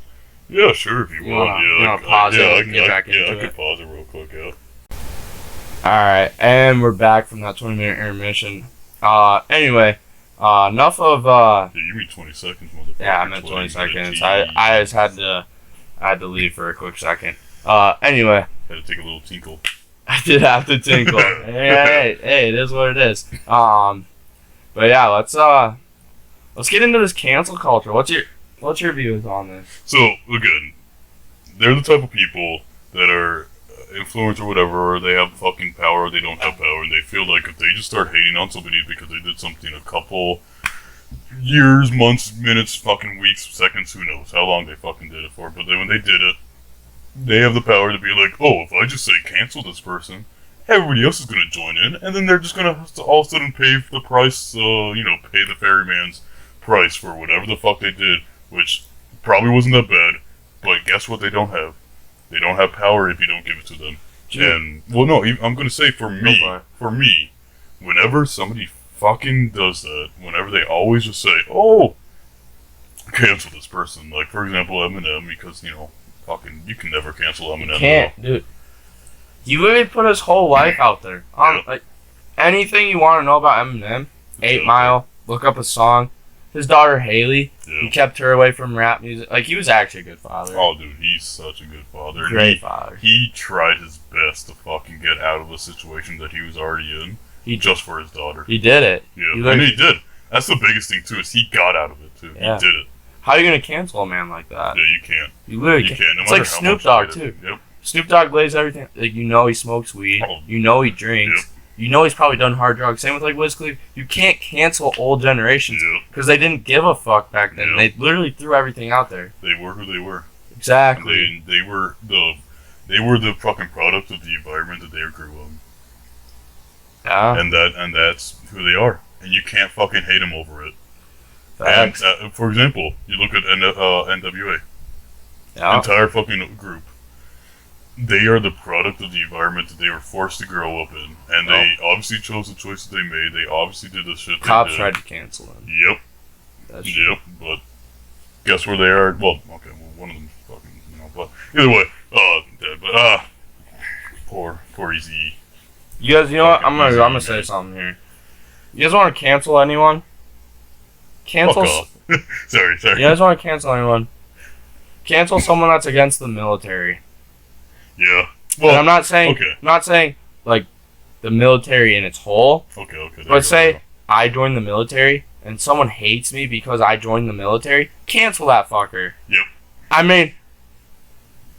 Yeah, sure, if you want. You want to pause it and get back into it? I can pause it real quick, yeah. Alright, and we're back from that 20-minute intermission. Anyway, enough of... Yeah, you mean 20 seconds, motherfucker. Yeah, I meant 20 seconds. I just had to leave for a quick second. Anyway. Had to take a little tinkle. I did have to tinkle. hey, it is what it is. But yeah, let's get into this cancel culture. What's your views on this? So, again, they're the type of people that are influenced or whatever, or they have fucking power, or they don't have power, and they feel like if they just start hating on somebody because they did something a couple years, months, minutes, fucking weeks, seconds, who knows how long they fucking did it for, but then when they did it, they have the power to be like, oh, if I just say cancel this person, everybody else is going to join in, and then they're just going to all of a sudden pay the price, pay the ferryman's price for whatever the fuck they did, which probably wasn't that bad, but guess what they don't have? They don't have power if you don't give it to them. Sure. And, well, no, I'm going to say for me, whenever somebody fucking does that, whenever they always just say, oh, cancel this person. Like, for example, Eminem, because, fucking, you can never cancel Eminem. You can't, dude. He literally put his whole life out there. Like, anything you want to know about Eminem, 8 Mile, look up a song. His daughter, Haley, he kept her away from rap music. Like, he was actually a good father. Oh, dude, he's such a good father. Great father. He tried his best to fucking get out of a situation that he was already in, just for his daughter. He did it. Yeah, and he did. That's the biggest thing, too, is he got out of it, too. Yeah. He did it. How are you going to cancel a man like that? Yeah, you can't. You literally can't. No, it's like Snoop Dogg, too. Yep. Snoop Dogg lays everything. Like, he smokes weed. Oh. He drinks. Yep. He's probably done hard drugs. Same with, like, Wiz Khalifa. You can't cancel old generations because they didn't give a fuck back then. Yep. They literally threw everything out there. They were who they were. Exactly. They were the fucking product of the environment that they grew up. Yeah. And that's who they are. And you can't fucking hate them over it. Facts. And, for example, you look at NWA. entire fucking group. They are the product of the environment that they were forced to grow up in, and they obviously chose the choices they made. They obviously did the shit. Cops tried to cancel them. Yep. But guess where they are? Well, okay, one of them fucking, but either way, dead. But poor Easy. You guys, you know what? I'm gonna say something here. You guys want to cancel anyone? Cancel. Fuck off. Sorry. You guys want to cancel anyone? Cancel someone that's against the military. Yeah. Well, and I'm not saying like the military in its whole. Okay. But say I joined the military and someone hates me because I joined the military. Cancel that fucker. Yep. I mean,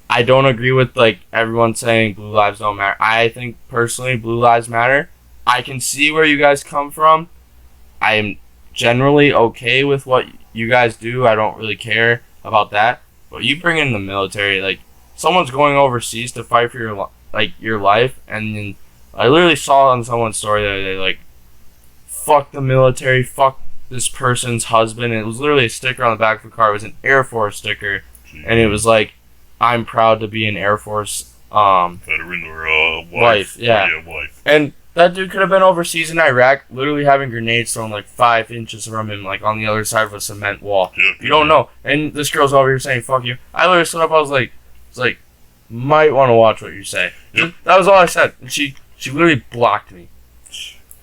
I don't agree with like everyone saying blue lives don't matter. I think personally blue lives matter. I can see where you guys come from. I am generally okay with what you guys do. I don't really care about that. But you bring in the military, like someone's going overseas to fight for your life, and then I literally saw on someone's story the other day, like, fuck the military, fuck this person's husband. And it was literally a sticker on the back of the car. It was an Air Force sticker, and it was like, I'm proud to be an Air Force veteran or wife. Yeah, wife. And that dude could have been overseas in Iraq, literally having grenades thrown like 5 inches from him, like on the other side of a cement wall. Yeah, you don't know. And this girl's over here saying "fuck you." I literally stood up. I was like, might want to watch what you say. Yep. That was all I said. And she literally blocked me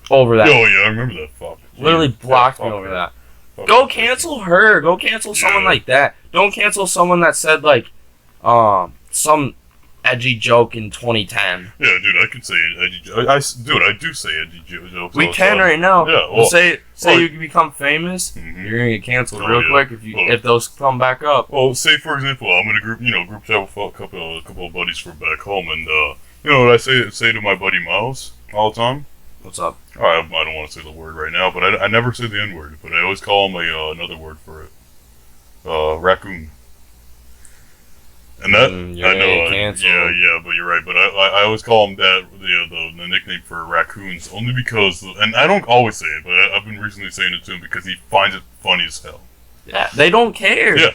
over that. Oh yeah, I remember that. Fuck. Literally blocked me over that. Go cancel her. Go cancel someone like that. Don't cancel someone that said like, some edgy joke in 2010. Yeah, dude, I can say edgy jokes. I do say edgy jokes. We can right now. Yeah, well, say you can become famous, you're gonna get canceled real quick if those come back up. Well, say for example, I'm in a group chat with a couple of buddies from back home, and you know what I say to my buddy Miles all the time? What's up? I don't want to say the word right now, but I never say the N word, but I always call him another word for it. Raccoon. And that I know, but you're right. But I always call him that the nickname for raccoons only because, and I don't always say it, but I've been recently saying it to him because he finds it funny as hell. Yeah, they don't care. Yeah,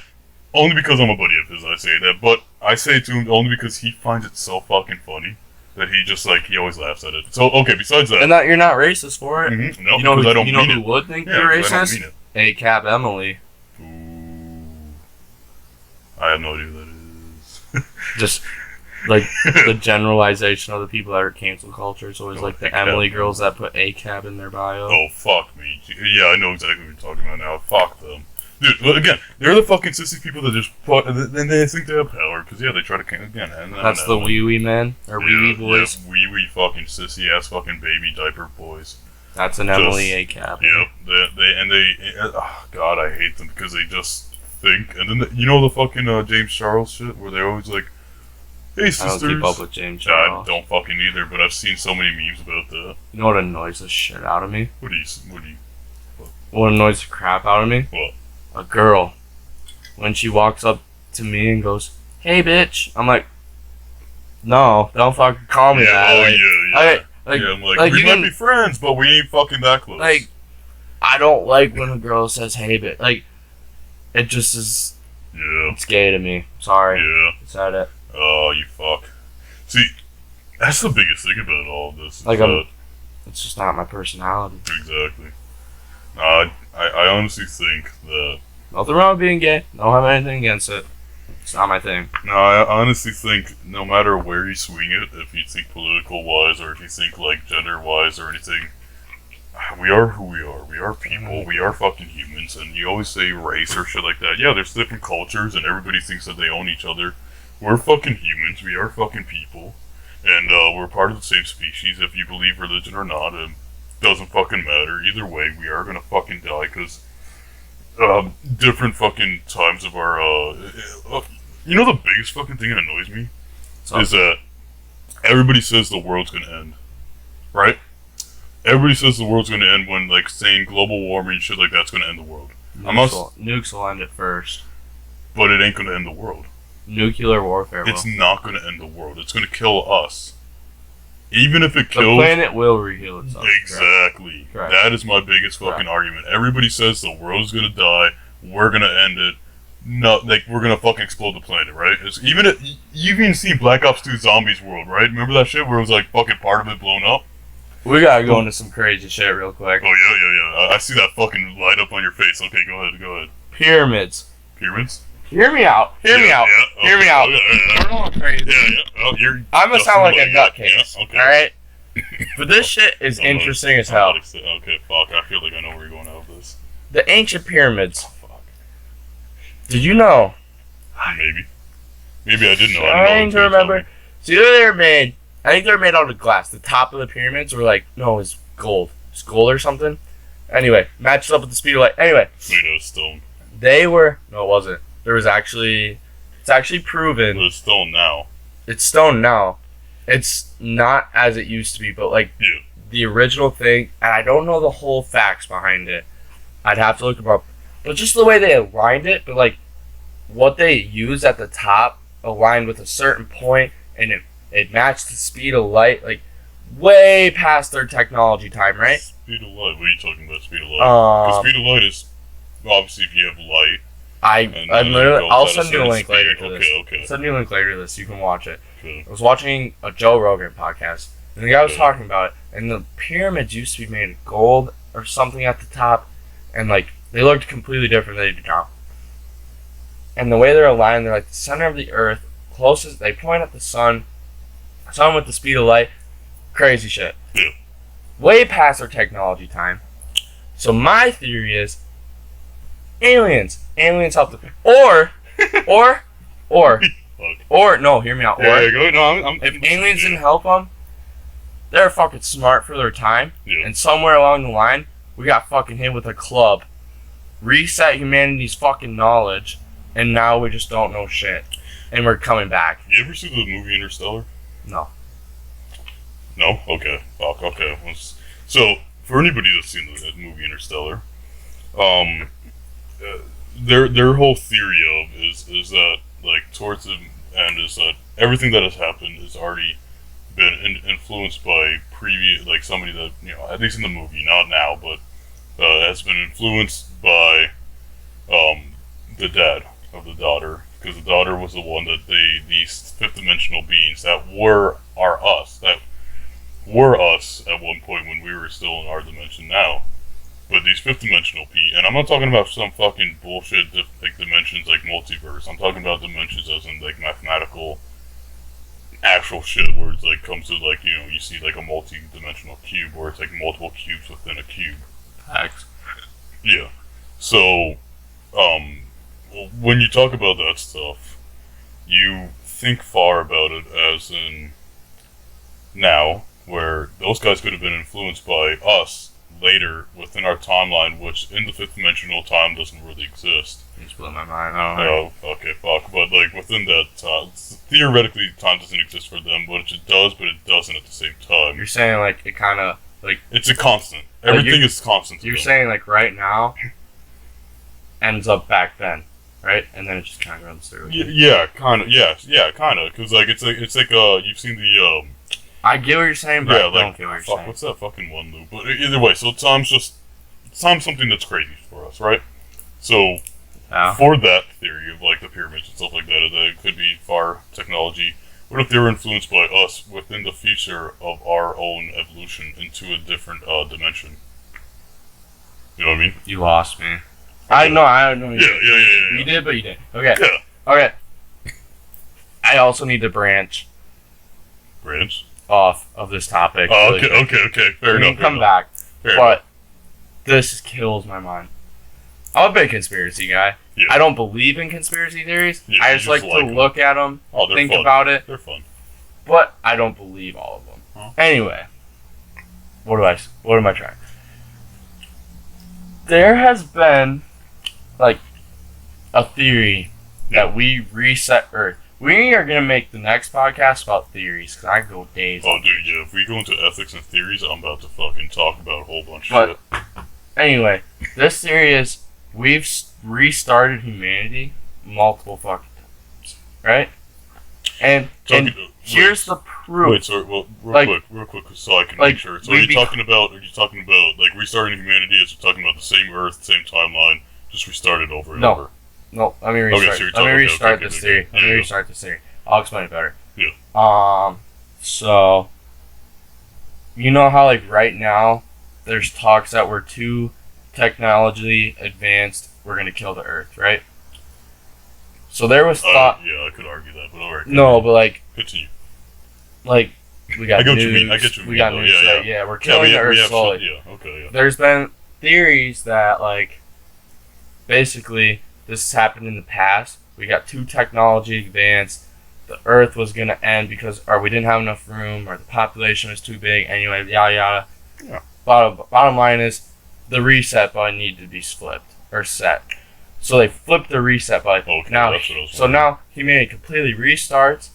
only because I'm a buddy of his I say that, but I say it to him only because he finds it so fucking funny that he always laughs at it. So okay, besides that, and that you're not racist for it. Mm-hmm. No, you know because I don't mean it. You know who would think you're racist? I don't mean it. A-Cab Emily. Ooh, I have no idea who that is. Just like the generalization of the people that are cancel culture. It's always like the Emily girls that put A-Cab in their bio. Oh, fuck me. Yeah, I know exactly what you're talking about now. Fuck them. Dude, but again, they're the fucking sissy people that just put, and they think they have power, because they try to, again. That's the wee-wee men, or wee-wee boys. Yeah, wee-wee fucking sissy-ass fucking baby diaper boys. That's an Emily A-Cab. Yep, oh god, I hate them, because they just think, and then, the fucking James Charles shit, where they're always like, hey, sisters. I don't keep up with James Charles. I don't fucking either, but I've seen so many memes about that. You know what annoys the shit out of me? What annoys the crap out of me? What? A girl. When she walks up to me and goes, hey, bitch. I'm like, no, don't fucking call me that. Oh, yeah. I'm like we might be friends, but we ain't fucking that close. Like, I don't like when a girl says, hey, bitch. Like, it just is... Yeah. It's gay to me. Sorry. Yeah. I said it. Oh, you fuck. See, that's the biggest thing about all of this. Like, it's just not my personality. Exactly. I honestly think that... Nothing wrong with being gay. Don't have anything against it. It's not my thing. No, I honestly think no matter where you swing it, if you think political-wise or if you think, like, gender-wise or anything, we are who we are. We are people. Mm-hmm. We are fucking humans. And you always say race or shit like that. Yeah, there's different cultures and everybody thinks that they own each other. We're fucking humans. We are fucking people. And we're part of the same species, if you believe religion or not. It doesn't fucking matter. Either way, we are gonna fucking die because different fucking times of our... you know the biggest fucking thing that annoys me? Is that everybody says the world's gonna end. Right? Everybody says the world's gonna end when, like, saying global warming and shit like that's gonna end the world. Nukes will end it first. But it ain't gonna end the world. Nuclear warfare will. It's not going to end the world. It's going to kill us. Even if it kills... The planet will reheal itself. Exactly. Correct. That is my biggest fucking argument. Everybody says the world's going to die. We're going to end it. no, like we're gonna fucking explode the planet, right? You've even seen Black Ops 2 Zombies World, right? Remember that shit where it was like fucking part of it blown up? We gotta go into some crazy shit real quick. Oh yeah. I see that fucking light up on your face. Okay, go ahead. Pyramids. Pyramids? Hear me out. Hear me out. Hear me out. We're going crazy. Yeah. Oh, I'm gonna sound like a nutcase. Yeah, okay. Alright? But this shit is interesting as hell. Okay, fuck. I feel like I know where you're going out with this. The ancient pyramids. Oh, fuck. Did you know? Maybe I didn't know. Trying to remember. See, they were made. I think they were made out of glass. The top of the pyramids were like, no, it's gold. It's gold or something. Anyway, matches up with the speed of light. Anyway. Made out of stone. They were. No, it wasn't. It's actually proven. But it's stone now. It's stone now. It's not as it used to be, but like the original thing, and I don't know the whole facts behind it. I'd have to look them up. But just the way they aligned it, but like what they used at the top aligned with a certain point, and it matched the speed of light, like way past their technology time, right? Speed of light? What are you talking about, speed of light? Because speed of light is, obviously, if you have light. I'll send you a link later to this. Okay. I'll send you a link later to this. You can watch it. Okay. I was watching a Joe Rogan podcast, and the guy was talking about it, and the pyramids used to be made of gold or something at the top, and like they looked completely different than they do now. And the way they're aligned, they're like the center of the earth, closest. They point at the sun with the speed of light. Crazy shit. Yeah. Way past their technology time. So my theory is aliens helped them. Or no, hear me out. Go. No, if aliens didn't help them, they're fucking smart for their time. Yeah. And somewhere along the line, we got fucking hit with a club, reset humanity's fucking knowledge, and now we just don't know shit. And we're coming back. You ever see the movie Interstellar? No. No? Okay. Fuck, okay. So, for anybody that's seen the movie Interstellar, their whole theory is that, like, towards the end is that everything that has happened has already been influenced by somebody that, at least in the movie, not now, but has been influenced by the dad of the daughter, because the daughter was the one that these fifth dimensional beings that were us at one point when we were still in our dimension now. But these fifth dimensional and I'm not talking about some fucking bullshit like dimensions like multiverse. I'm talking about dimensions as in like mathematical actual shit where it's like comes to like, you see like a multi-dimensional cube where it's like multiple cubes within a cube. Facts. Yeah. So, when you talk about that stuff, you think far about it as in now, where those guys could have been influenced by us later within our timeline, which in the fifth dimensional time doesn't really exist. You just blew my mind. I don't know. Oh, okay, fuck. But like within that time, theoretically, time doesn't exist for them, but it does, but it doesn't at the same time. You're saying like it kind of like it's a constant. Everything is constant. You're saying like right now ends up back then, right? And then it just kind of runs through. Yeah, kind of. Yeah, kind of. Because like it's like you've seen the I get what you're saying, but I don't get what you're saying. What's that fucking one loop? But either way, so time's something that's crazy for us, right? So for that theory of like the pyramids and stuff like that it could be far technology. What if they were influenced by us within the future of our own evolution into a different dimension? You know what I mean? You lost me. Okay. I know. Yeah. You did, but you did. Okay. Yeah. Okay. I also need to branch off of this topic. Oh, okay. Fair enough. Come back. But this kills my mind. I'm a big conspiracy guy. Yeah. I don't believe in conspiracy theories. Yeah, I just like to look at them, think fun. about it. They're fun. But I don't believe all of them. Huh? Anyway, what am I trying? There has been, like, a theory that we reset Earth. We are going to make the next podcast about theories, because I can go days. Oh, dude, yeah. If we go into ethics and theories, I'm about to fucking talk about a whole bunch of shit. Anyway, this theory is we've restarted humanity multiple fucking times, right? And here's the proof. Wait, sorry, well, real quick, so I can make sure. So are you talking about like restarting humanity as you're talking about the same Earth, same timeline, just restarted over and over? No, let me restart. Okay, Let me restart this theory. Let me restart this theory. I'll explain it better. Yeah. So, you know how like right now, there's talks that we're too technologically advanced. We're gonna kill the Earth, right? So there was thought. Yeah, I could argue that, but alright. No, but like. Continue. Like we got. I get what news, you mean. I get what you mean. We got news. Yeah, we're killing the Earth slowly. Yeah. Okay. Yeah. There's been theories that like, basically, this has happened in the past. We got too technology advanced. The Earth was gonna end because, or we didn't have enough room, or the population was too big. Anyway, yada yada. Yeah. Bottom line is, the reset button needed to be flipped or set. So they flipped the reset button. Okay, now, that's what I was so now humanity completely restarts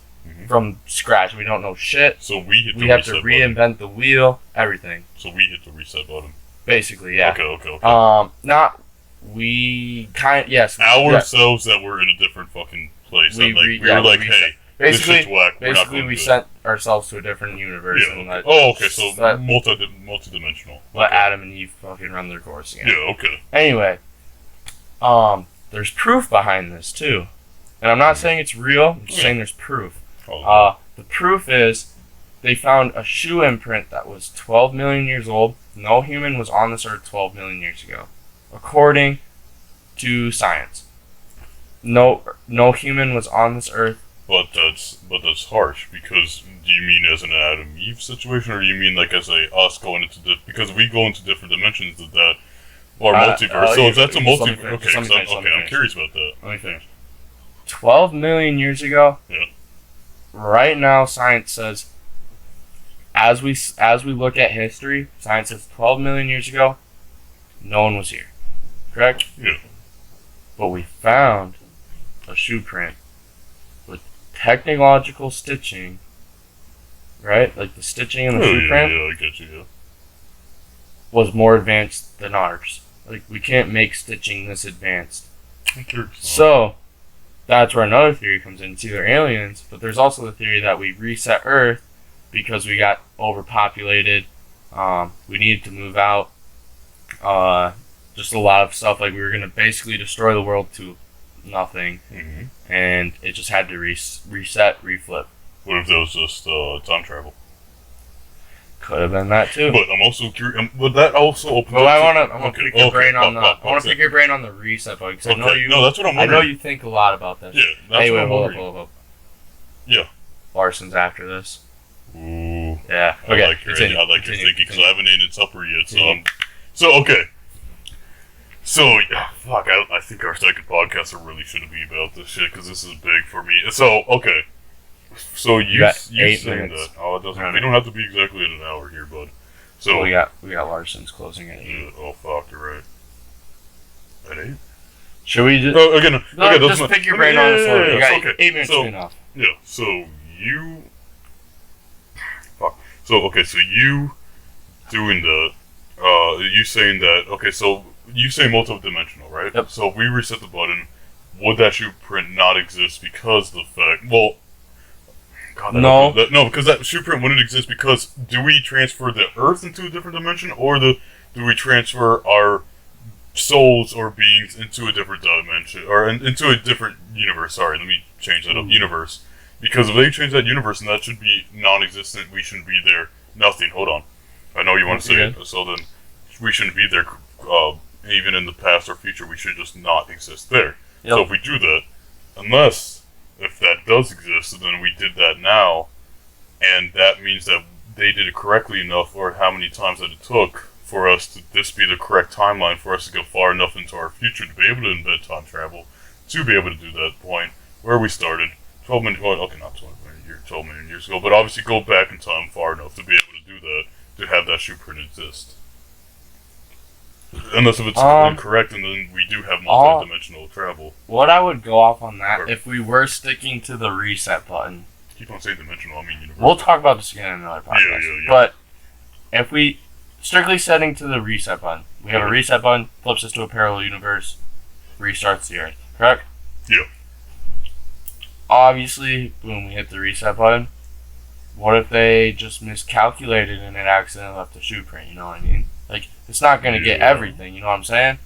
from scratch. We don't know shit. So we have to reinvent the wheel, everything. So we hit the reset button. Basically, yeah. Okay. Not we kind. Yes. Ourselves that were in a different fucking place. We were like, hey. Basically, this shit's whack. Basically, we sent ourselves to a different universe. Yeah, and okay. So multi-dimensional. Let Adam and Eve fucking run their course again. Yeah, okay. Anyway, there's proof behind this too, and I'm not saying it's real. I'm just saying there's proof. The proof is they found a shoe imprint that was 12 million years old. No human was on this earth 12 million years ago, according to science. No human was on this earth. But that's harsh, because do you mean as an Adam Eve situation, or do you mean like as us going into because we go into different dimensions of that, or multiverse? So if that's a multiverse, I'm curious about that. Let me finish. 12 million years ago. Yeah. Right now, science says, as we look at history, science says 12 million years ago, no one was here. Correct? Yeah. But we found a shoe print with technological stitching, right? Like the stitching in the shoe print. Yeah, I get you. Yeah. Was more advanced than ours. Like we can't make stitching this advanced. So that's where another theory comes in. It's either aliens, but there's also the theory that we reset Earth because we got overpopulated. We needed to move out. Just a lot of stuff. Like we were gonna basically destroy the world to nothing, and it just had to reset, reflip. What if that was just time travel? Could have been that too. But I'm also curious. Would that also open? Well, I want to pick your brain on the. I want to pick your brain on the reset button because I know you. No, that's what I'm wondering. I know you think a lot about this. Yeah, that's what I'm wondering. Hold up. Yeah. Larson's after this. Ooh. Yeah. Okay. I like your thinking because I haven't eaten supper yet. So okay. So fuck. I think our second podcast really shouldn't be about this shit because this is big for me. So okay. So you saying that? Oh, it doesn't. We don't have to be exactly at an hour here, bud. So we got Larson's closing at 8. Oh fuck, you're right. At 8? Should we just? Just pick your brain on the story. You got 8 minutes enough. Yeah. So you. Fuck. So okay. So you doing that? You saying that? Okay. So you say multi-dimensional, right? Yep. So if we reset the button, would that shoe print not exist because the fact? Well. God, no, because that shoe print wouldn't exist because do we transfer the Earth into a different dimension, or do we transfer our souls or beings into a different dimension, or into a different universe? Sorry, let me change that up. Universe, because if they change that universe, then that should be non-existent. We shouldn't be there. Nothing. Hold on. I know you want to say it, so then we shouldn't be there. Even in the past or future, we should just not exist there. Yep. So if we do that, unless. If that does exist, then we did that now, and that means that they did it correctly enough, or how many times that it took for us to this be the correct timeline for us to go far enough into our future to be able to invent time travel, to be able to do that point where we started 12 million, well, okay, not 12 million years, 12 million years ago, but obviously go back in time far enough to be able to do that, to have that shoe print exist. Unless if it's incorrect, and then we do have multi-dimensional travel. What I would go off on that, if we were sticking to the reset button. Keep on saying dimensional, I mean universal. We'll talk about this again in another podcast. Yeah. But if we strictly setting to the reset button, we have a reset button, flips us to a parallel universe, restarts the Earth, correct? Yeah. Obviously, boom, we hit the reset button. What if they just miscalculated and it accidentally left the shoe print, you know what I mean? Like, it's not going to get everything, you know what I'm saying?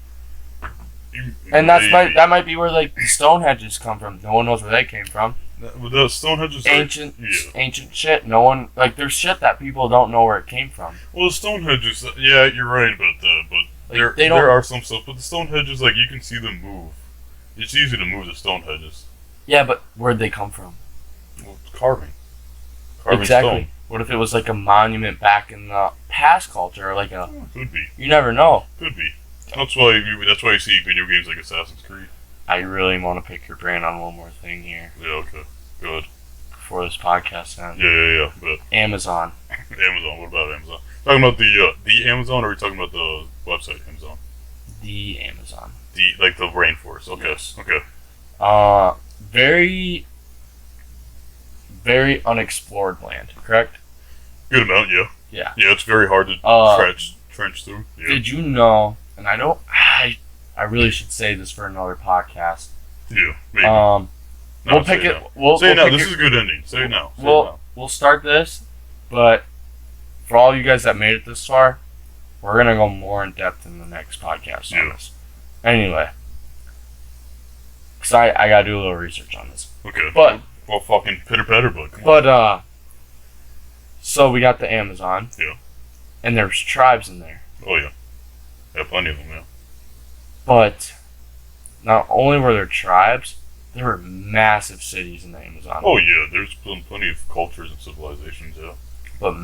And that might be where like the Stonehenges come from. No one knows where they came from. The Stonehenges ancient shit. No one like there's shit that people don't know where it came from. Well, the Stonehenges, yeah, you're right about that, but like, there are some stuff. But the Stonehenges, like you can see them move. It's easy to move the Stonehenges. Yeah, but where'd they come from? Well, carving exactly. Stone. What if it was like a monument back in the past culture, or like a? Could be. You never know. Could be. That's why you see video games like Assassin's Creed. I really want to pick your brain on one more thing here. Yeah. Okay. Good. Before this podcast ends. Yeah. But Amazon. Amazon. What about Amazon? Talking about the Amazon, or are we talking about the website Amazon? The Amazon. The rainforest. Okay. Yes. Okay. Very, very unexplored land. Correct. Good amount. Yeah. Yeah. Yeah. It's very hard to trench through. Yeah. Did you know? And I really should say this for another podcast. Yeah. Maybe. We'll pick it. We'll say it now. This is a good ending. Say it now. We'll start this, but for all you guys that made it this far, we're gonna go more in depth in the next podcast on this. Anyway, because I gotta do a little research on this. Okay. But well, fucking pitter patter, bud. But so we got the Amazon. Yeah. And there's tribes in there. Oh yeah. Yeah, plenty of them. Yeah. But not only were there tribes, there were massive cities in the Amazon. Oh yeah, there's plenty of cultures and civilizations. Yeah. But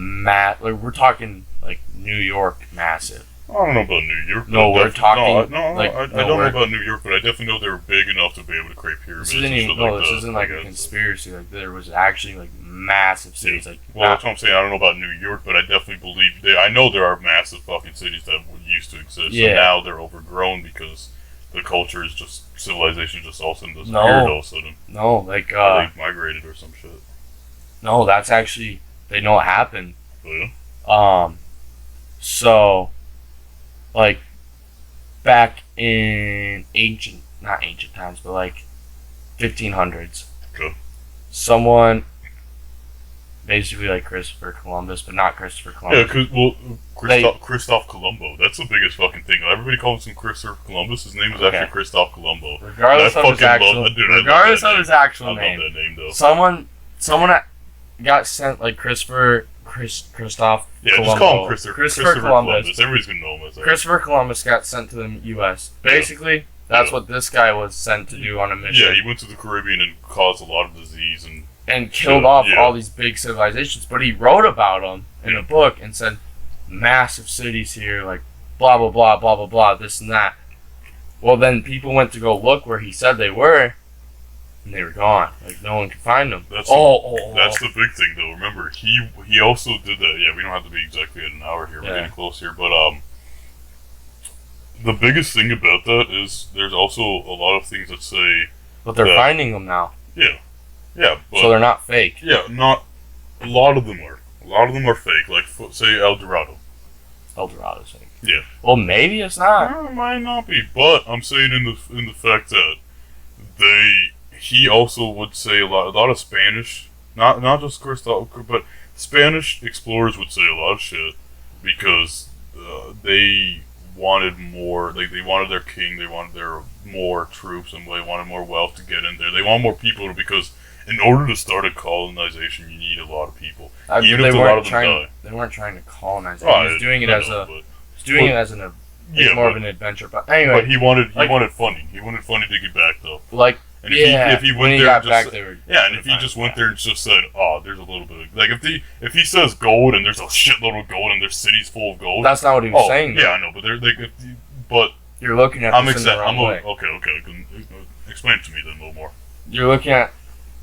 like we're talking like New York, massive. I don't know about New York. No, we're talking. I don't know about New York, but I definitely know they were big enough to be able to create pyramids. This isn't like a conspiracy. Like there was actually like massive cities. Yeah. Like that's what I'm saying. I don't know about New York, but I definitely believe I know there are massive fucking cities that used to exist. Yeah. And now they're overgrown because the culture is just civilization just all of a sudden disappeared all of a sudden. No, like they migrated or some shit. No, that's actually they know what happened. Oh, yeah. So. Like, back in not ancient times, but like 1500s. Okay. Someone, basically like Christopher Columbus, but not Christopher Columbus. Yeah, Christoph Colombo. That's the biggest fucking thing. Everybody calls him Christopher Columbus. His name is actually Christoph Colombo. Regardless of his actual name. I love that name, though. Someone got sent like Christoph yeah, Colombo. just call him Christopher Columbus. Everybody's gonna know him as that. Christopher Columbus got sent to the U.S. Basically, that's what this guy was sent to do on a mission. Yeah, he went to the Caribbean and caused a lot of disease and killed off all these big civilizations. But he wrote about them in a book and said, massive cities here, like blah blah blah blah blah blah, this and that. Well, then people went to go look where he said they were. And they were gone. Like, no one could find them. That's the big thing, though. Remember, he also did that. Yeah, we don't have to be exactly at an hour here. We're getting close here. But the biggest thing about that is there's also a lot of things that say... But they're finding them now. Yeah. Yeah. But, so they're not fake. Yeah, not... A lot of them are. A lot of them are fake. Like, say, El Dorado. El Dorado's fake. Yeah. Well, maybe it's not. It might not be. But I'm saying in the fact that he also would say a lot of Spanish, not just Christoph, but Spanish explorers would say a lot of shit because they wanted more. Like they wanted their king, they wanted their more troops, and they wanted more wealth to get in there. They want more people because in order to start a colonization, you need a lot of people. Even if a lot of them die. They weren't trying to colonize. He was doing it as more of an adventure. But anyway, but he wanted funding. He wanted funding to get back though. Like. And if he went there and just if he just went there and just said, "Oh, there's a little bit of like," if he says gold and there's a shitload of gold and there's cities full of gold, that's not what he was saying. Yeah, I know, but you're looking at this in the wrong way. Okay. Explain it to me then a little more. You're looking at.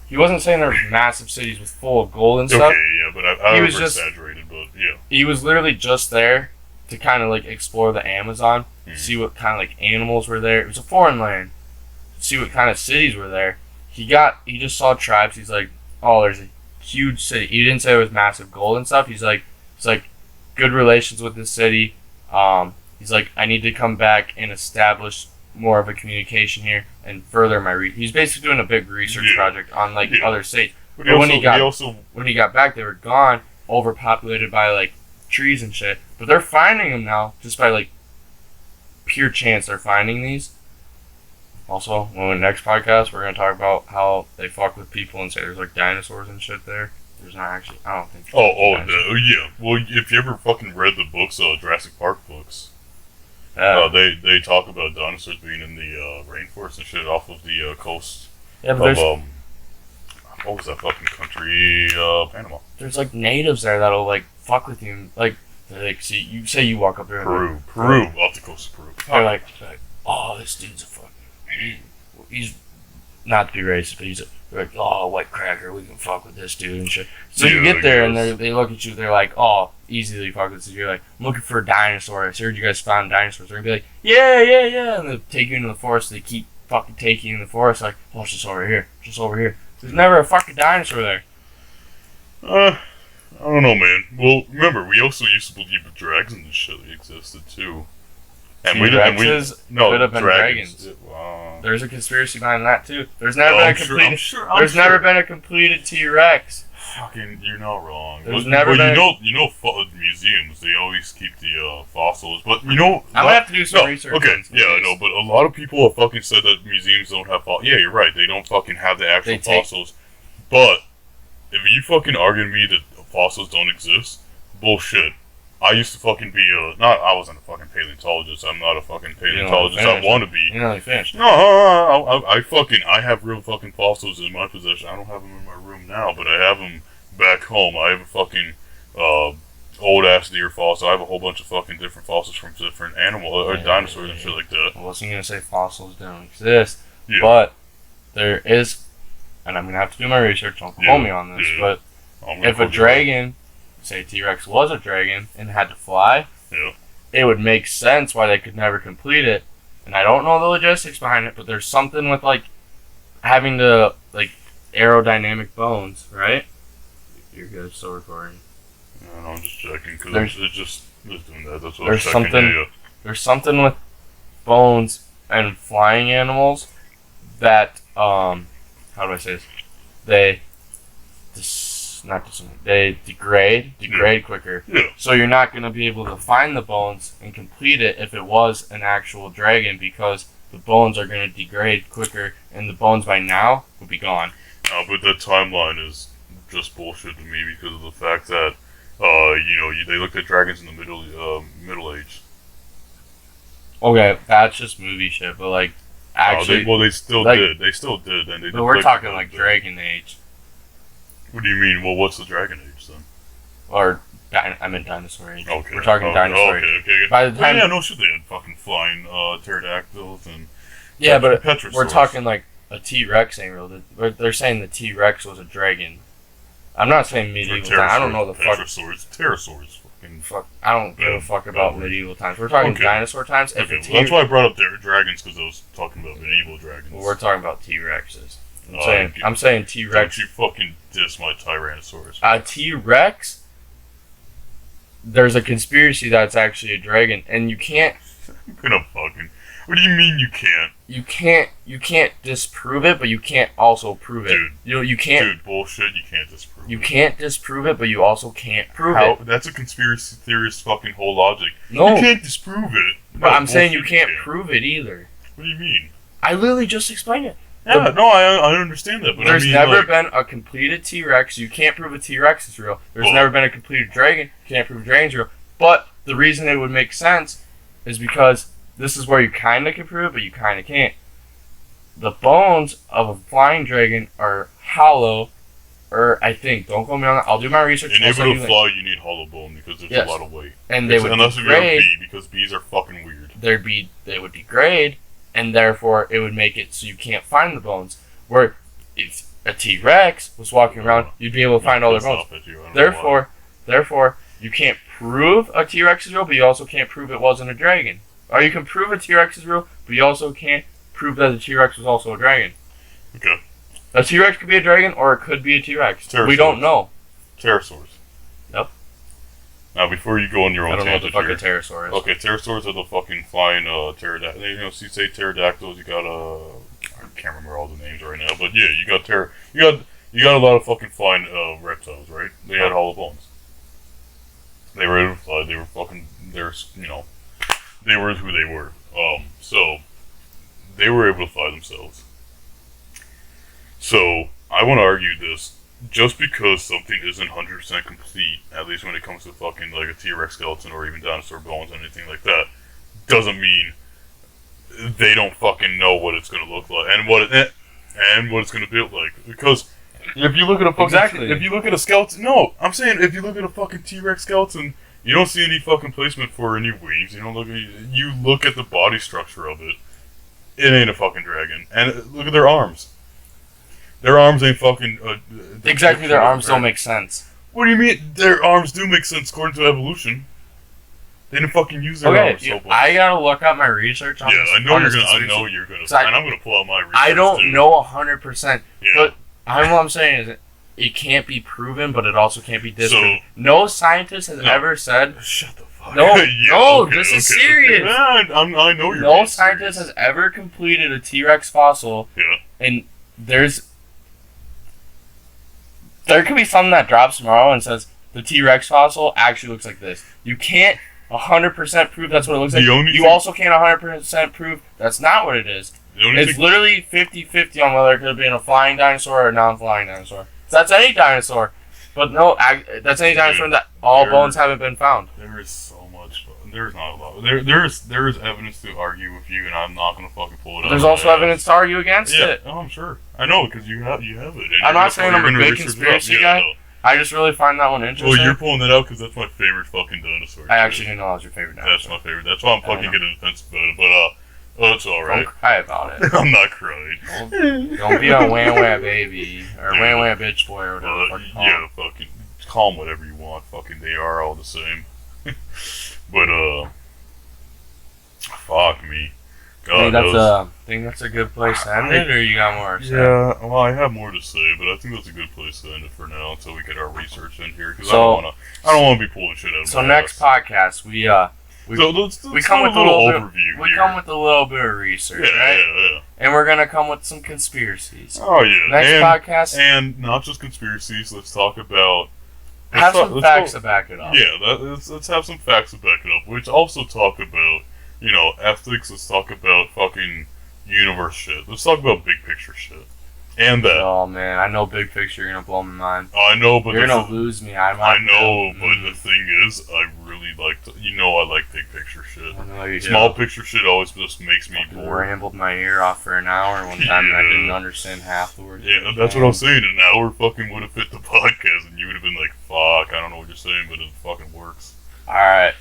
He wasn't saying there was massive cities with full of gold and stuff. Okay, yeah, but I was exaggerated, but yeah. He was literally just there to kind of like explore the Amazon, see what kind of like animals were there. It was a foreign land. See what kind of cities were there. He just saw tribes. He's like, oh, there's a huge city. He didn't say it was massive gold and stuff. He's like, good relations with this city. He's like, I need to come back and establish more of a communication here and further my research. He's basically doing a big research project on like other states. But when he got back, they were gone, overpopulated by like trees and shit. But they're finding them now just by like pure chance. They're finding these. Also, when the next podcast, we're gonna talk about how they fuck with people and say there's like dinosaurs and shit there. There's not actually. I don't think. Yeah. Well, if you ever fucking read the books, Jurassic Park books, they talk about dinosaurs being in the rainforest and shit off of the coast Yeah, but of what was that fucking country? Panama. There's like natives there that'll like fuck with you. Like see, you say you walk up there. Peru, off the coast of Peru. They're like, oh, this dude's a fucking. He's not to be racist, but he's like, oh, white cracker, we can fuck with this dude and shit. So you get there and they look at you, they're like, oh, easily fuck with this. You're like, I'm looking for a dinosaur. I heard you guys found dinosaurs. They're gonna be like, yeah, and they'll take you into the forest. They keep fucking taking you in the forest. Like, oh, it's just over here. There's never a fucking dinosaur there. I don't know, man. Well, remember, we also used to believe that dragons and shit existed too. And could have been dragons. There's a conspiracy behind that too. There's never been a completed T-Rex. Fucking, you're not wrong. Museums, they always keep the fossils, but I'm gonna have to do some research. Okay, yeah, I know, but a lot of people have fucking said that museums don't have fossils. Yeah, you're right. They don't fucking have the actual fossils. But if you fucking argue to me that fossils don't exist, bullshit. I used to fucking be I wasn't a fucking paleontologist. I'm not a fucking paleontologist. I want to be. You're not finished. No, I have real fucking fossils in my possession. I don't have them in my room now, but I have them back home. I have a fucking old ass deer fossil. I have a whole bunch of fucking different fossils from different dinosaurs and shit like that. I wasn't gonna say fossils don't exist, but there is, and I'm gonna have to do my research. Don't quote me on this, but if a dragon, say T-Rex was a dragon and had to fly, it would make sense why they could never complete it. And I don't know the logistics behind it, but there's something with like having the like aerodynamic bones, right? You're good, still recording. No, I'm just checking because it's just doing that. That's what there's something. There's something with bones and flying animals that how do I say this? They degrade quicker. Yeah. So you're not going to be able to find the bones and complete it if it was an actual dragon because the bones are going to degrade quicker and the bones by now will be gone. But that timeline is just bullshit to me because of the fact that they looked at dragons in the Middle Age. Okay, that's just movie shit, but like actually, they still did. They still did, and they. But we're talking like Dragon Age. What do you mean? Well, what's the Dragon Age then? Or I meant Dinosaur Age. Okay. We're talking Dinosaur Age. Okay. By the time, no shit, they had fucking flying pterodactyls and. Yeah, but we're talking like a T-Rex ain't real. They're saying the T-Rex was a dragon. I'm not saying medieval times. I don't know the fuck. Pterosaurs. Fucking fuck. I don't give a fuck about medieval times. We're talking dinosaur times. That's why I brought up dragons because I was talking about medieval dragons. Well, we're talking about T-Rexes. I'm saying T-Rex. Don't you fucking diss my Tyrannosaurus. T-Rex. There's a conspiracy that's actually a dragon, and you can't. I'm gonna fucking. What do you mean you can't? You can't disprove it, but you can't also prove it. Dude, you can't. Dude, bullshit. You can't disprove it. You can't disprove it, but you also can't prove it. That's a conspiracy theorist's fucking whole logic. No, you can't disprove it. But I'm saying you can't prove it either. What do you mean? I literally just explained it. Yeah, I understand that, but there's never been a completed T-Rex. You can't prove a T-Rex is real. There's never been a completed dragon. You can't prove a dragon's real. But the reason it would make sense is because this is where you kind of can prove it, but you kind of can't. The bones of a flying dragon are hollow, or I think. Don't quote me on that. I'll do my research. In able to fly, you need hollow bone because there's a lot of weight. And they would unless you're a bee, because bees are fucking weird. They would degrade, and therefore it would make it so you can't find the bones. Where if a T-Rex was walking around, you'd be able to find all their bones. Therefore, you can't prove a T-Rex is real, but you also can't prove it wasn't a dragon. Or you can prove a T-Rex is real, but you also can't prove that the T-Rex was also a dragon. Okay. A T-Rex could be a dragon, or it could be a T-Rex. We don't know. Pterosaurs. Yep. Now, before you go on your own tangent, I don't know what the fucking pterosaur is. Okay, pterosaurs are the fucking flying pterodactyls. You know, so you say pterodactyls, you got I can't remember all the names right now, but yeah, you got a lot of fucking flying reptiles, right? They had hollow bones. They were able to fly. They were fucking. They were who they were. So they were able to fly themselves. So, I want to argue this. Just because something isn't 100% complete, at least when it comes to fucking like a T-Rex skeleton or even dinosaur bones or anything like that, doesn't mean they don't fucking know what it's going to look like and what it's going to build like. Because if you look at a fucking if you look at a skeleton, no, I'm saying if you look at a fucking T-Rex skeleton, you don't see any fucking placement for any wings. You look at the body structure of it. It ain't a fucking dragon. And look at their arms. Their arms ain't fucking... exactly, their arms don't make sense. What do you mean? Their arms do make sense according to evolution. They didn't fucking use their arms so much. I gotta look up my research on this. I know you're gonna. And I'm gonna pull out my research. I don't know 100%. Yeah. But what I'm saying is it can't be proven, but it also can't be disproven. No scientist has ever said... Shut the fuck up. No, this is serious. Okay. I know you're No scientist has ever completed a T-Rex fossil. Yeah. And there could be something that drops tomorrow and says the T-Rex fossil actually looks like this. You can't 100% prove that's what it looks like. You also can't 100% prove that's not what it is. It's literally 50-50 on whether it could have been a flying dinosaur or a non-flying dinosaur. So that's any dinosaur. But no, that's any dinosaur that all bones haven't been found. There is so much. There's not a lot. There is evidence to argue with you, and I'm not gonna fucking pull it out. There's also evidence to argue against it. Oh, I'm sure. I know because you have it. I'm not saying I'm a big conspiracy guy. No. I just really find that one interesting. Well, you're pulling that out because that's my favorite fucking dinosaur. I actually didn't know that was your favorite dinosaur. That's my favorite. That's why I'm fucking getting defensive about it. But it's all right. Don't cry about it. I'm not crying. Don't be a wham baby or wham bitch boy or whatever. Yeah, fucking call them whatever you want. Fucking, they are all the same. But fuck me. God, I think that's a good place to end it, or you got more to say? Yeah, well, I have more to say, but I think that's a good place to end it for now until we get our research in here. Because I don't want to be pulling shit out of my next podcast, we come with a little overview. We come with a little bit of research, right? Yeah. And we're gonna come with some conspiracies. Oh yeah. Next podcast, and not just conspiracies. Let's talk about. Have some facts to back it up. Yeah, let's have some facts to back it up. Which also talk about, ethics. Let's talk about fucking universe shit. Let's talk about big picture shit. And that. Oh man, I know big picture. You're gonna blow my mind. I know, but you're gonna lose me. I know, but the thing is, I really like. I like big picture shit. I know you Small picture shit always just makes me bored. Rambled my ear off for an hour one time, and I didn't understand half the words. Yeah, that's what I'm saying. An hour fucking would have fit the podcast, and you would have been like, "Fuck, I don't know what you're saying, but it fucking works." All right.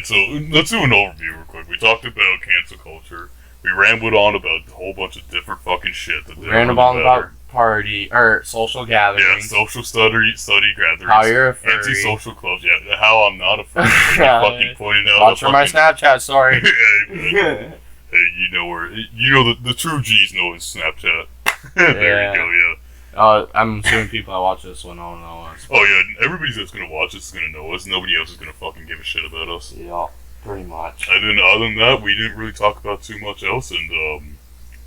So let's do an overview real quick. We talked about cancel culture. We rambled on about a whole bunch of different fucking shit. We rambled on about party or social gatherings. Yeah, social study gatherings. How you're a furry. Anti-social clubs. Yeah, how I'm not a furry. Fucking pointing out. Watch for my Snapchat story. Hey, the true G's know his Snapchat. There you go. Yeah. I'm assuming people that watch this will know us. Oh yeah, everybody that's gonna watch this is gonna know us. Nobody else is gonna fucking give a shit about us. Yeah, pretty much. And then other than that, we didn't really talk about too much else. And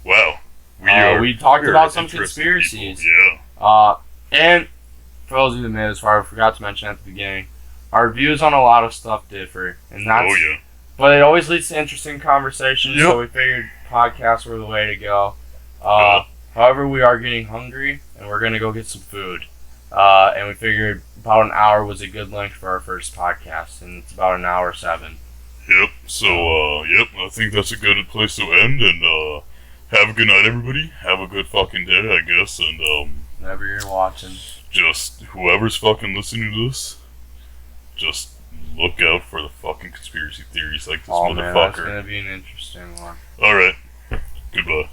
wow, we talked about some conspiracies. People. Yeah. And for those of you that made it as far, I forgot to mention at the beginning, our views on a lot of stuff differ, and that's. Oh yeah. But it always leads to interesting conversations. Yep. So we figured podcasts were the way to go. However, we are getting hungry, and we're going to go get some food. And we figured about an hour was a good length for our first podcast, and it's about an hour 7. Yep. So, I think that's a good place to end, and have a good night, everybody. Have a good fucking day, I guess, and whenever you're watching. Just whoever's fucking listening to this, just look out for the fucking conspiracy theories like this motherfucker. Man, that's going to be an interesting one. Alright. Goodbye.